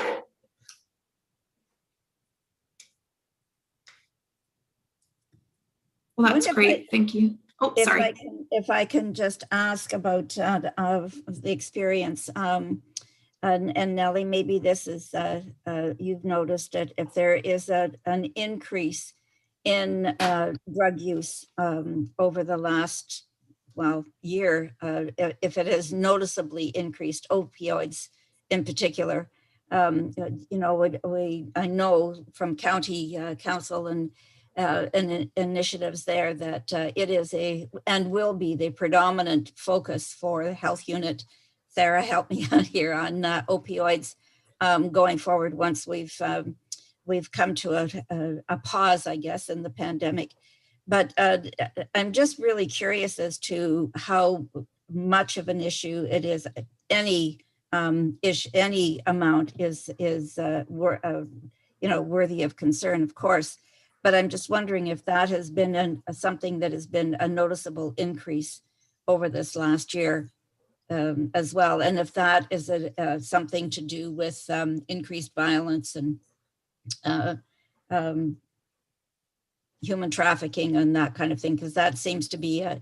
Well, that's great. Thank you. Oh, sorry. If I can just ask about of the experience, and Nellie, maybe this is, you've noticed it, if there is an increase in drug use over the last, well, year, if it has noticeably increased, opioids in particular. You know, I know from county council and initiatives there that it is and will be the predominant focus for the health unit. Sarah, help me out here on opioids going forward once we've come to a pause, I guess, in the pandemic. But I'm just really curious as to how much of an issue it is. Any amount is you know, worthy of concern, of course. But I'm just wondering if that has been something that has been a noticeable increase over this last year as well. And if that is something to do with increased violence and human trafficking and that kind of thing, because that seems to be a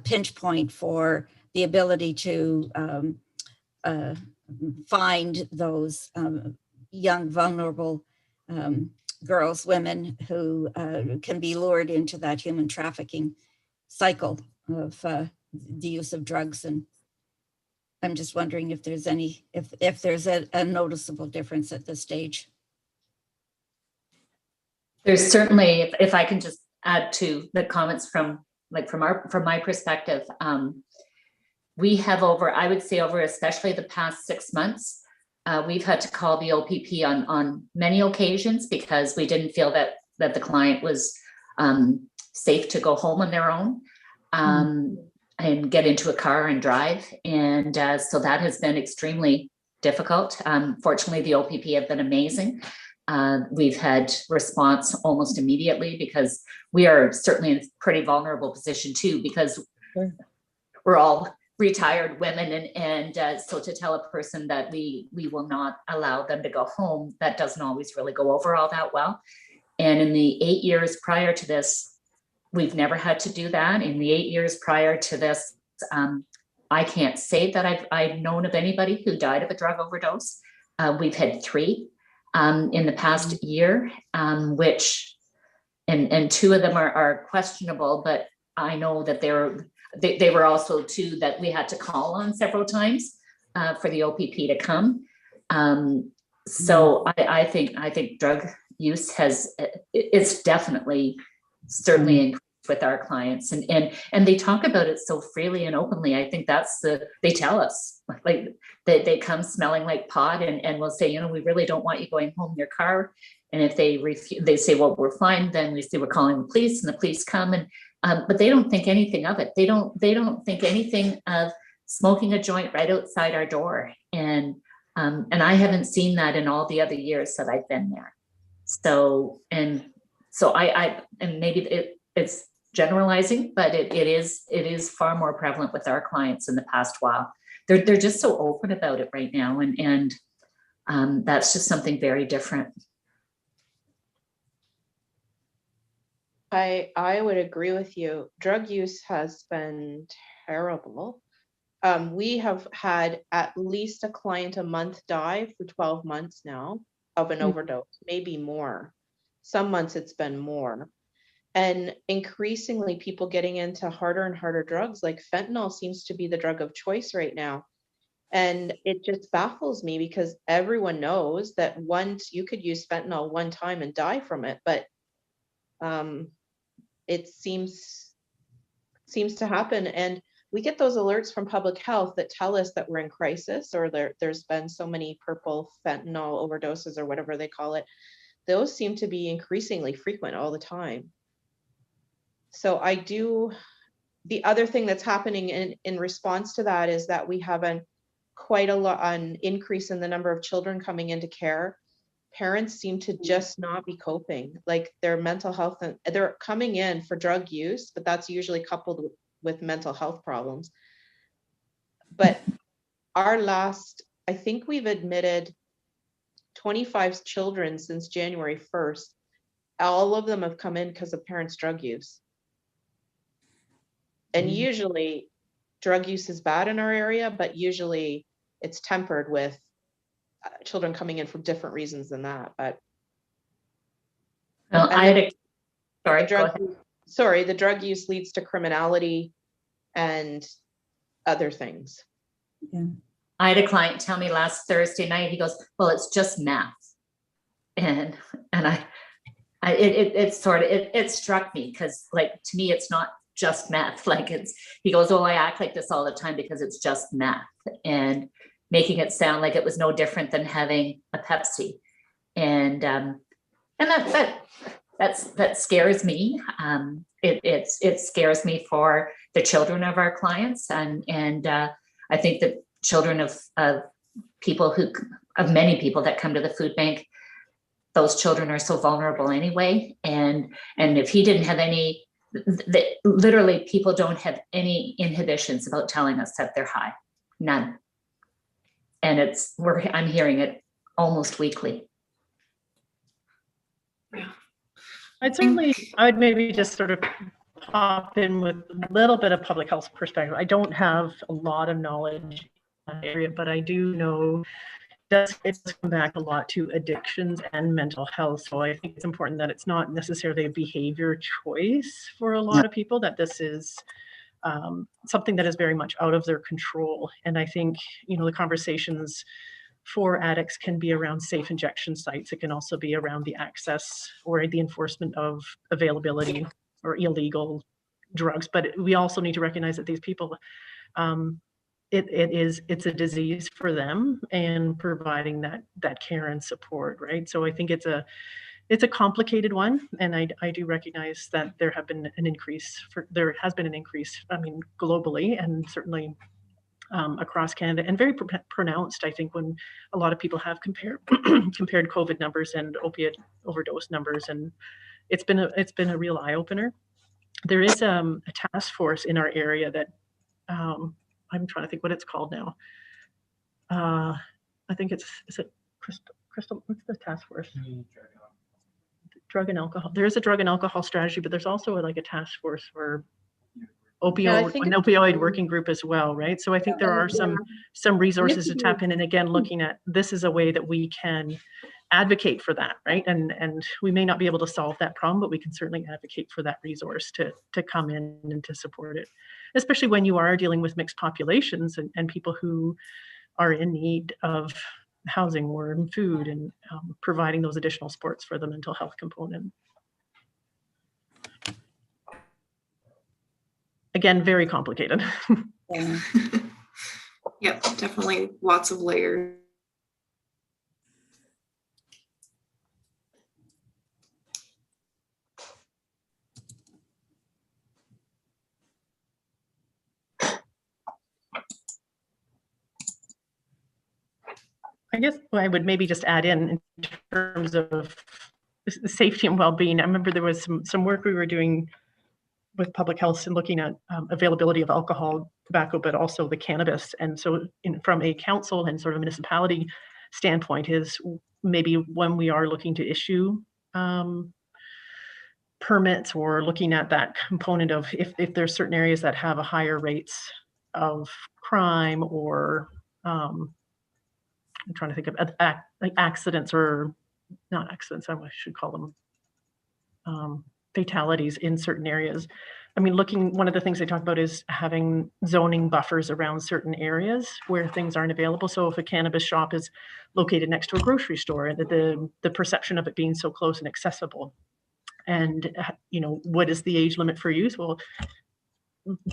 pinch point for the ability to find those young, vulnerable girls, women who can be lured into that human trafficking cycle of the use of drugs. And I'm just wondering if there's if there's a noticeable difference at this stage. There's certainly, if I can just add to the comments from my perspective, we have I would say over especially the past 6 months, we've had to call the OPP on many occasions because we didn't feel that the client was safe to go home on their own and get into a car and drive. And so that has been extremely difficult. Fortunately, the OPP have been amazing. We've had response almost immediately because we are certainly in a pretty vulnerable position too, because we're all retired women, and so to tell a person that we will not allow them to go home, that doesn't always really go over all that well. And in the 8 years prior to this, we've never had to do that. In the 8 years prior to this, I can't say that I've known of anybody who died of a drug overdose. We've had 3 in the past year, which, and 2 of them are questionable, but I know that they were also 2 that we had to call on several times for the OPP to come. So I think drug use it's definitely certainly increased with our clients, and they talk about it so freely and openly. I think they tell us, like they come smelling like pot and will say, you know, we really don't want you going home in your car. And if they refuse, they say, well, we're fine. Then we say we're calling the police, and the police come, and but they don't think anything of it. They don't think anything of smoking a joint right outside our door. And I haven't seen that in all the other years that I've been there. So I maybe it's generalizing, but it is far more prevalent with our clients in the past while. They're just so open about it right now, and that's just something very different. I would agree with you. Drug use has been terrible. We have had at least a client a month die for 12 months now of an overdose, maybe more. Some months it's been more. And increasingly people getting into harder and harder drugs, like fentanyl seems to be the drug of choice right now. And it just baffles me because everyone knows that once you could use fentanyl one time and die from it, but it seems to happen. And we get those alerts from public health that tell us that we're in crisis, or there's been so many purple fentanyl overdoses or whatever they call it. Those seem to be increasingly frequent all the time. So the other thing that's happening in response to that is that we have quite an increase in the number of children coming into care. Parents seem to just not be coping, like their mental health, and they're coming in for drug use, but that's usually coupled with mental health problems. But I think we've admitted 25 children since January 1st. All of them have come in because of parents' drug use. And usually drug use is bad in our area, but usually it's tempered with children coming in for different reasons than that. But well, the drug use leads to criminality and other things. Yeah. I had a client tell me last Thursday night, he goes, well, it's just math. And it struck me because, like, to me, it's not just math. Like, he goes, oh, I act like this all the time because it's just math, and making it sound like it was no different than having a Pepsi. And that scares me. It scares me for the children of our clients. And I think that children of many people that come to the food bank, those children are so vulnerable anyway. And if he didn't have any, literally people don't have any inhibitions about telling us that they're high, none. And I'm hearing it almost weekly. Yeah. I would maybe just sort of pop in with a little bit of public health perspective. I don't have a lot of knowledge in that area, but I do know it does come back a lot to addictions and mental health. So I think it's important that it's not necessarily a behavior choice for a lot of people, that this is something that is very much out of their control. And I think, the conversations for addicts can be around safe injection sites. It can also be around the access or the enforcement of availability or illegal drugs. But we also need to recognize that these people, it's a disease for them, and providing that care and support, right? So I think it's a complicated one, and I do recognize that there has been an increase, globally, and certainly across Canada, and very pronounced, I think, when a lot of people have compared COVID numbers and opiate overdose numbers, and it's been a real eye opener. There is a task force in our area that I'm trying to think what it's called now. I think is it Crystal? What's the task force? Drug and alcohol. There is a drug and alcohol strategy, but there's also a task force for an opioid working group as well, right? So I think there are some resources to tap in, and again, looking at this is a way that we can advocate for that, right? And we may not be able to solve that problem, but we can certainly advocate for that resource to come in and to support it, especially when you are dealing with mixed populations and people who are in need of housing or food, and providing those additional supports for the mental health component. Again, very complicated. Yeah. Yep, definitely lots of layers. I guess I would maybe just add in terms of safety and well-being. I remember there was some work we were doing with public health and looking at availability of alcohol, tobacco, but also the cannabis. And so from a council and sort of municipality standpoint, is maybe when we are looking to issue permits, or looking at that component of if there's certain areas that have a higher rates of crime or I'm trying to think of like accidents, or not accidents, I should call them fatalities in certain areas. I mean, one of the things they talk about is having zoning buffers around certain areas where things aren't available. So if a cannabis shop is located next to a grocery store, the perception of it being so close and accessible. And, what is the age limit for use? Well,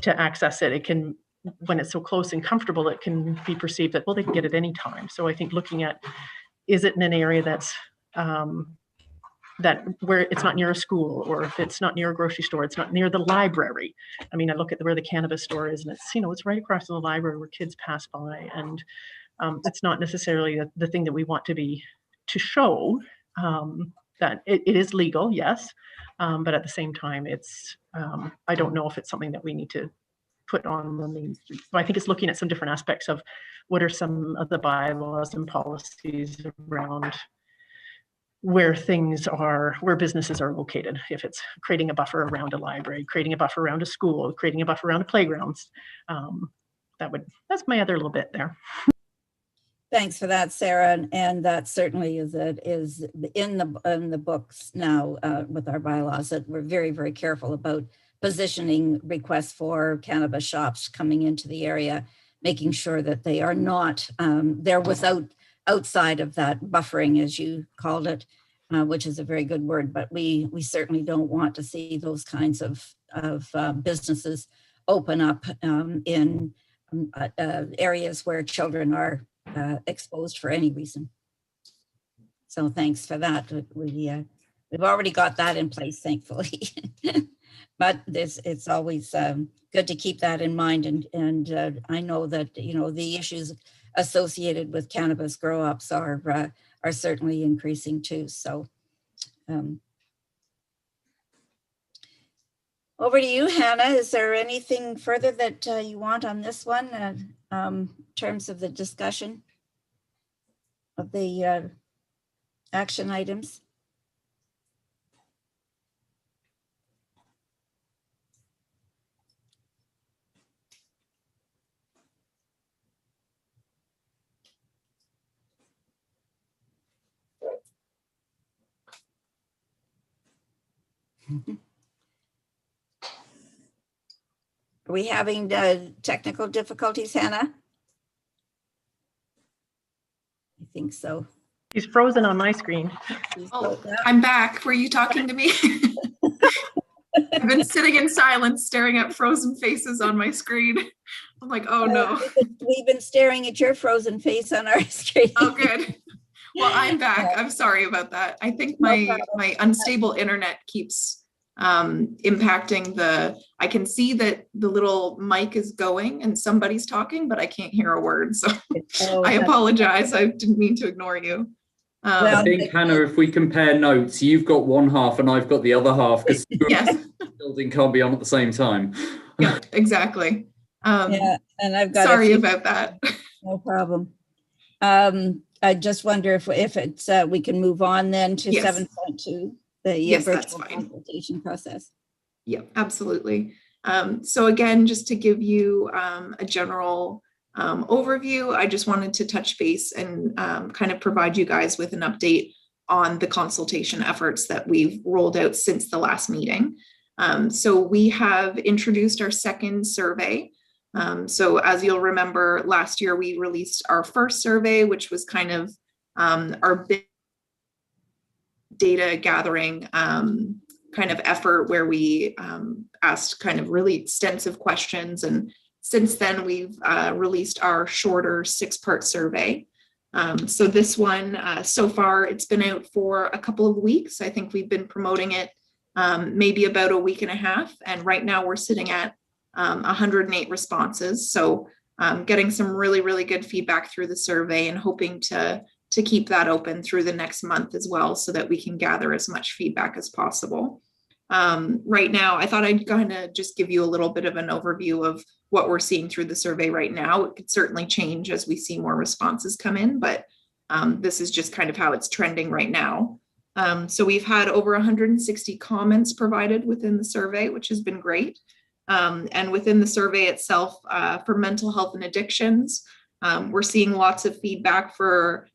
to access it, when it's so close and comfortable, it can be perceived that, well, they can get it anytime. So I think looking at, is it in an area that's where it's not near a school, or if it's not near a grocery store, it's not near the library. I mean, I look at where the cannabis store is, and it's right across from the library where kids pass by, and it's not necessarily the thing that we want to show that it is legal, yes, but at the same time, I don't know if it's something that we need to put on the main street. So I think it's looking at some different aspects of what are some of the bylaws and policies around where businesses are located. If it's creating a buffer around a library, creating a buffer around a school, creating a buffer around a playground, that's my other little bit there. Thanks for that, Sarah. And that certainly is in the books now with our bylaws, that we're very, very careful about positioning requests for cannabis shops coming into the area, making sure that they are not there outside of that buffering, as you called it, which is a very good word, but we certainly don't want to see those kinds of businesses open up in areas where children are exposed for any reason. So thanks for that. We've already got that in place, thankfully. But it's always good to keep that in mind. And I know that, the issues associated with cannabis grow-ups are certainly increasing too. So over to you, Hannah. Is there anything further that you want on this one in terms of the discussion of the action items? Are we having technical difficulties, Hannah? I think so. He's frozen on my screen. Oh, I'm back. Were you talking to me? I've been sitting in silence, staring at frozen faces on my screen. I'm like, oh no. We've been staring at your frozen face on our screen. Oh, good. Well, I'm back. I'm sorry about that. I think my unstable internet keeps impacting I can see that the little mic is going and somebody's talking, but I can't hear a word. So I apologize. I didn't mean to ignore you. I think, Hannah, if we compare notes, you've got one half and I've got the other half, because yes, the building can't be on at the same time. Yeah, exactly. Yeah, and I've got sorry about that. No problem. I just wonder if it's we can move on then to 7.2, the virtual consultation process. Yeah, absolutely. So again, just to give you a general overview, I just wanted to touch base and kind of provide you guys with an update on the consultation efforts that we've rolled out since the last meeting. So we have introduced our second survey. So as you'll remember, last year we released our first survey, which was kind of our big data gathering kind of effort, where we asked kind of really extensive questions. And since then, we've released our shorter 6-part survey. So this one, so far, it's been out for a couple of weeks. I think we've been promoting it maybe about a week and a half. And right now we're sitting at 108 responses. So getting some really, really good feedback through the survey, and hoping to keep that open through the next month as well, so that we can gather as much feedback as possible. Right now, I thought I'd kind of just give you a little bit of an overview of what we're seeing through the survey right now. It could certainly change as we see more responses come in, but this is just kind of how it's trending right now. So we've had over 160 comments provided within the survey, which has been great. And within the survey itself, for mental health and addictions, we're seeing lots of feedback for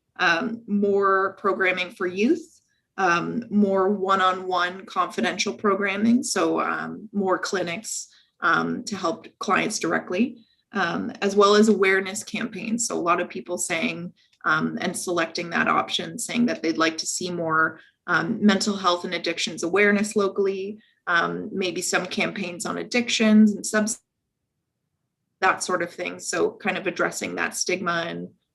more programming for youth, more one-on-one confidential programming, so more clinics to help clients directly, as well as awareness campaigns. So a lot of people saying and selecting that option, saying that they'd like to see more mental health and addictions awareness locally, maybe some campaigns on addictions and that sort of thing. So kind of addressing that stigma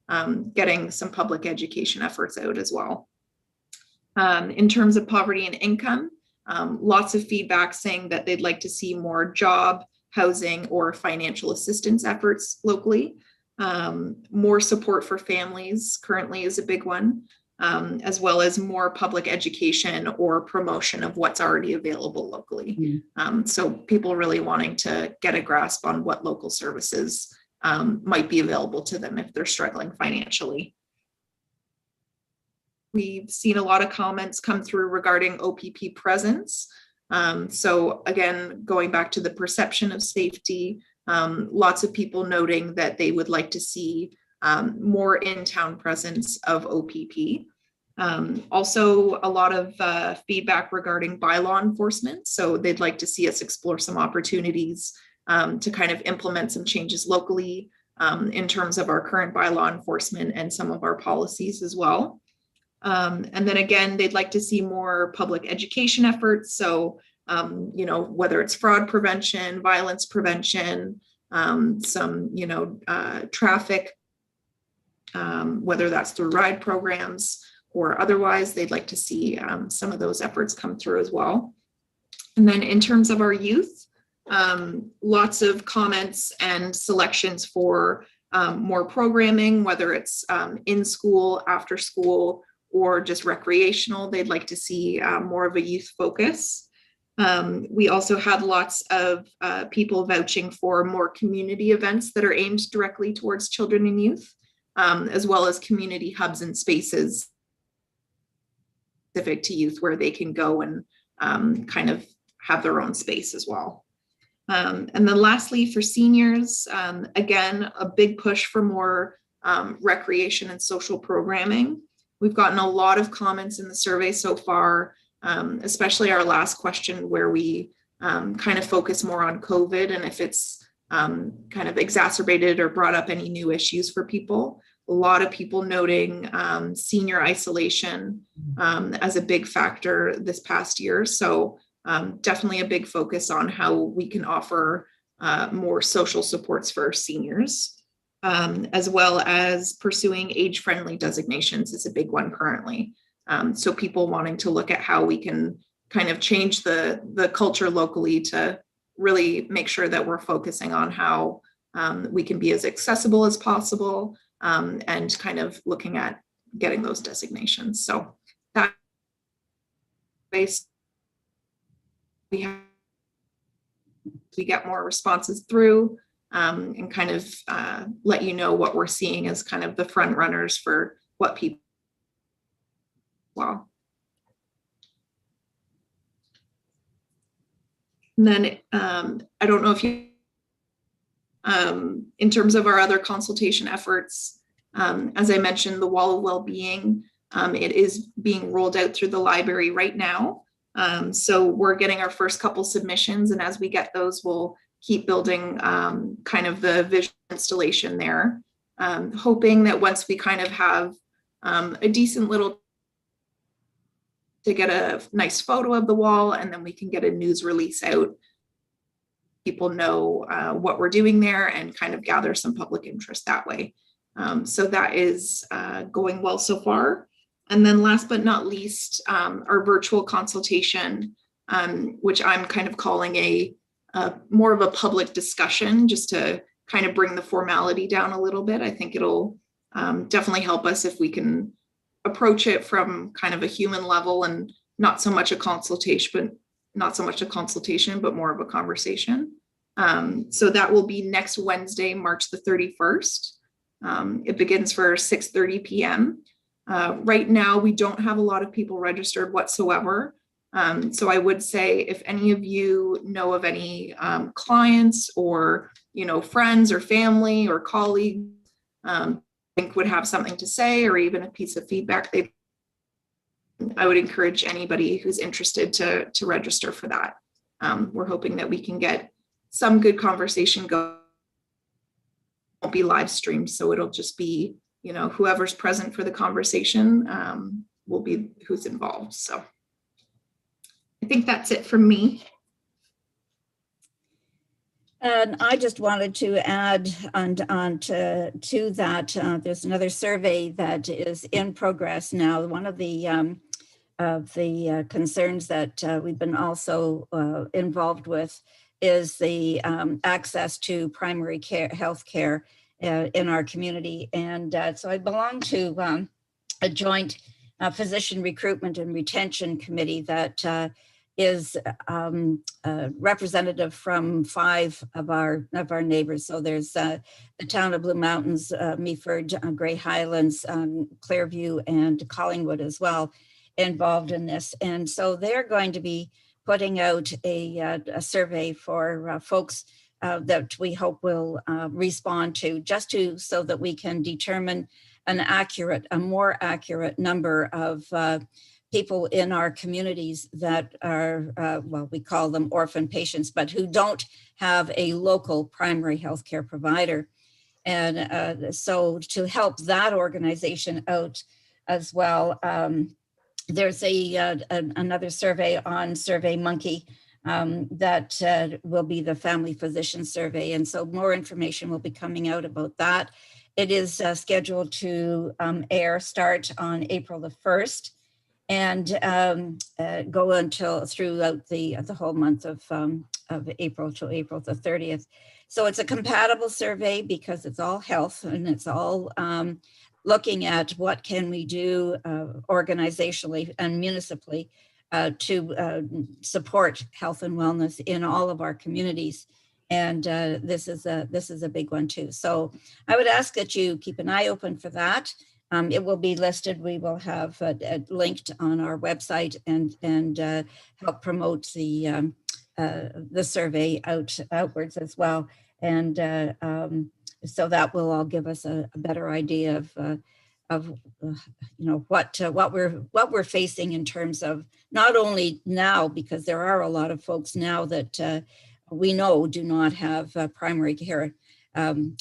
and getting some public education efforts out as well. In terms of poverty and income, lots of feedback saying that they'd like to see more job, housing, or financial assistance efforts locally. More support for families currently is a big one, as well as more public education or promotion of what's already available locally. So people really wanting to get a grasp on what local services might be available to them if they're struggling financially. We've seen a lot of comments come through regarding OPP presence. So again, going back to the perception of safety, lots of people noting that they would like to see more in-town presence of OPP. Also, a lot of feedback regarding bylaw enforcement. So they'd like to see us explore some opportunities to kind of implement some changes locally in terms of our current bylaw enforcement and some of our policies as well. And then again, they'd like to see more public education efforts. So, you know, whether it's fraud prevention, violence prevention, some, you know, traffic, whether that's through ride programs or otherwise, they'd like to see some of those efforts come through as well. And then in terms of our youth, lots of comments and selections for more programming, whether it's in school, after school, or just recreational. They'd like to see more of a youth focus. We also had lots of people vouching for more community events that are aimed directly towards children and youth, as well as community hubs and spaces specific to youth where they can go and kind of have their own space as well. And then lastly, for seniors, again, a big push for more recreation and social programming. We've gotten a lot of comments in the survey so far, especially our last question where we kind of focus more on COVID and if it's kind of exacerbated or brought up any new issues for people. A lot of people noting senior isolation as a big factor this past year. So definitely a big focus on how we can offer more social supports for seniors. As well as pursuing age-friendly designations is a big one currently. So people wanting to look at how we can kind of change the culture locally to really make sure that we're focusing on how we can be as accessible as possible and kind of looking at getting those designations. So that base, we get more responses through. And kind of let you know what we're seeing as kind of the front runners for what people, well. And then I don't know if you, in terms of our other consultation efforts, as I mentioned, the Wall of Wellbeing, it is being rolled out through the library right now. So we're getting our first couple submissions, and as we get those, we'll keep building kind of the visual installation there, hoping that once we kind of have a decent little to get a nice photo of the wall, and then we can get a news release out. People know what we're doing there and kind of gather some public interest that way. So that is going well so far. And then last but not least, our virtual consultation, which I'm kind of calling a more of a public discussion just to kind of bring the formality down a little bit. I think it'll definitely help us if we can approach it from kind of a human level and not so much a consultation, but more of a conversation. So that will be next Wednesday, March the 31st. It begins for 6:30 p.m. Right now, we don't have a lot of people registered whatsoever. So I would say if any of you know of any clients or, friends or family or colleagues think would have something to say, or even a piece of feedback, I would encourage anybody who's interested to register for that. We're hoping that we can get some good conversation going. It won't be live streamed, so it'll just be, whoever's present for the conversation will be who's involved. So I think that's it from me. And I just wanted to add on to that, there's another survey that is in progress now. One of the concerns that we've been also involved with is the access to primary care, health care in our community. And so I belong to a joint physician recruitment and retention committee that is representative from 5 of our neighbors. So there's the town of Blue Mountains, Meaford, Grey Highlands, Clearview, and Collingwood as well involved in this. And so they're going to be putting out a survey for folks that we hope will respond to, so that we can determine a more accurate number of people in our communities that are, we call them orphan patients, but who don't have a local primary health care provider. And so to help that organization out as well, there's another survey on SurveyMonkey that will be the family physician survey. And so more information will be coming out about that. It is scheduled to start on April the 1st. And go throughout the whole month of April to April the 30th. So it's a compatible survey because it's all health, and it's all looking at what can we do organizationally and municipally to support health and wellness in all of our communities. And this is a big one too. So I would ask that you keep an eye open for that. It will be listed. We will have linked on our website and help promote the survey outwards as well. And so that will all give us a better idea of what we're facing in terms of not only now, because there are a lot of folks now that we know do not have primary care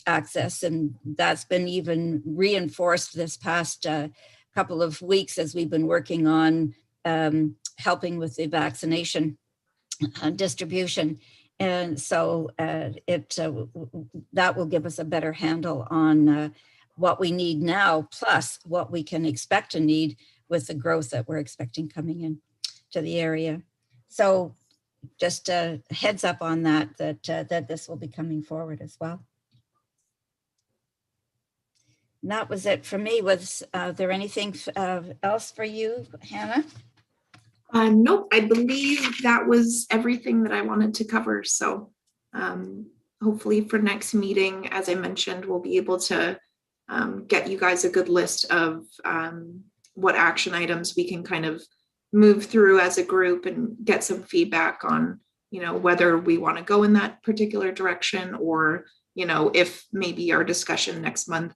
access, and that's been even reinforced this past couple of weeks as we've been working on helping with the vaccination distribution. And so that will give us a better handle on what we need now, plus what we can expect to need with the growth that we're expecting coming in to the area. So just a heads up on that this will be coming forward as well. And that was it for me. Was there anything else for you, Hannah? Nope, I believe that was everything that I wanted to cover. So hopefully for next meeting, as I mentioned, we'll be able to get you guys a good list of what action items we can kind of move through as a group and get some feedback on, whether we want to go in that particular direction, or, if maybe our discussion next month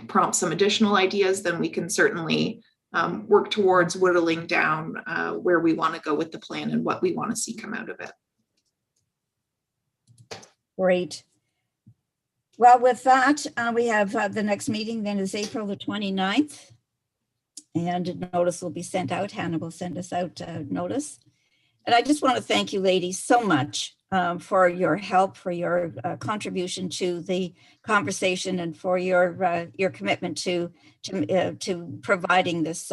prompts some additional ideas, then we can certainly work towards whittling down where we want to go with the plan and what we want to see come out of it. Great. Well, with that, we have the next meeting then is April the 29th. And notice will be sent out. Hannah will send us out notice. And I just want to thank you ladies so much for your help, for your contribution to the conversation, and for your commitment to providing this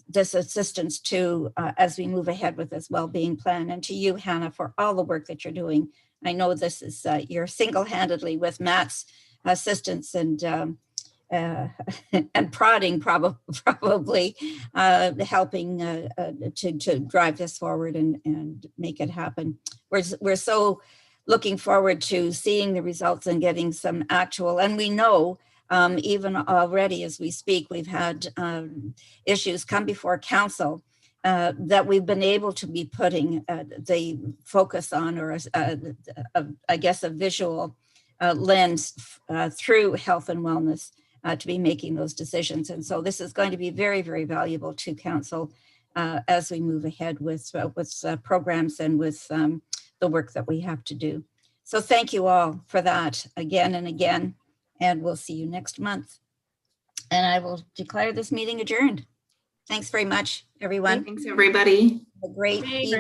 this assistance to as we move ahead with this well-being plan, and to you, Hannah, for all the work that you're doing. I know this is you're single-handedly with Matt's assistance and prodding probably helping to drive this forward and make it happen. We're so looking forward to seeing the results and getting some actual, and we know even already as we speak, we've had issues come before council that we've been able to be putting the focus on, or I guess a visual lens through health and wellness to be making those decisions. And so this is going to be very, very valuable to council as we move ahead with programs and with the work that we have to do. So thank you all for that again and again, and we'll see you next month. And I will declare this meeting adjourned. Thanks very much, everyone. Thanks, everybody. Have a great evening.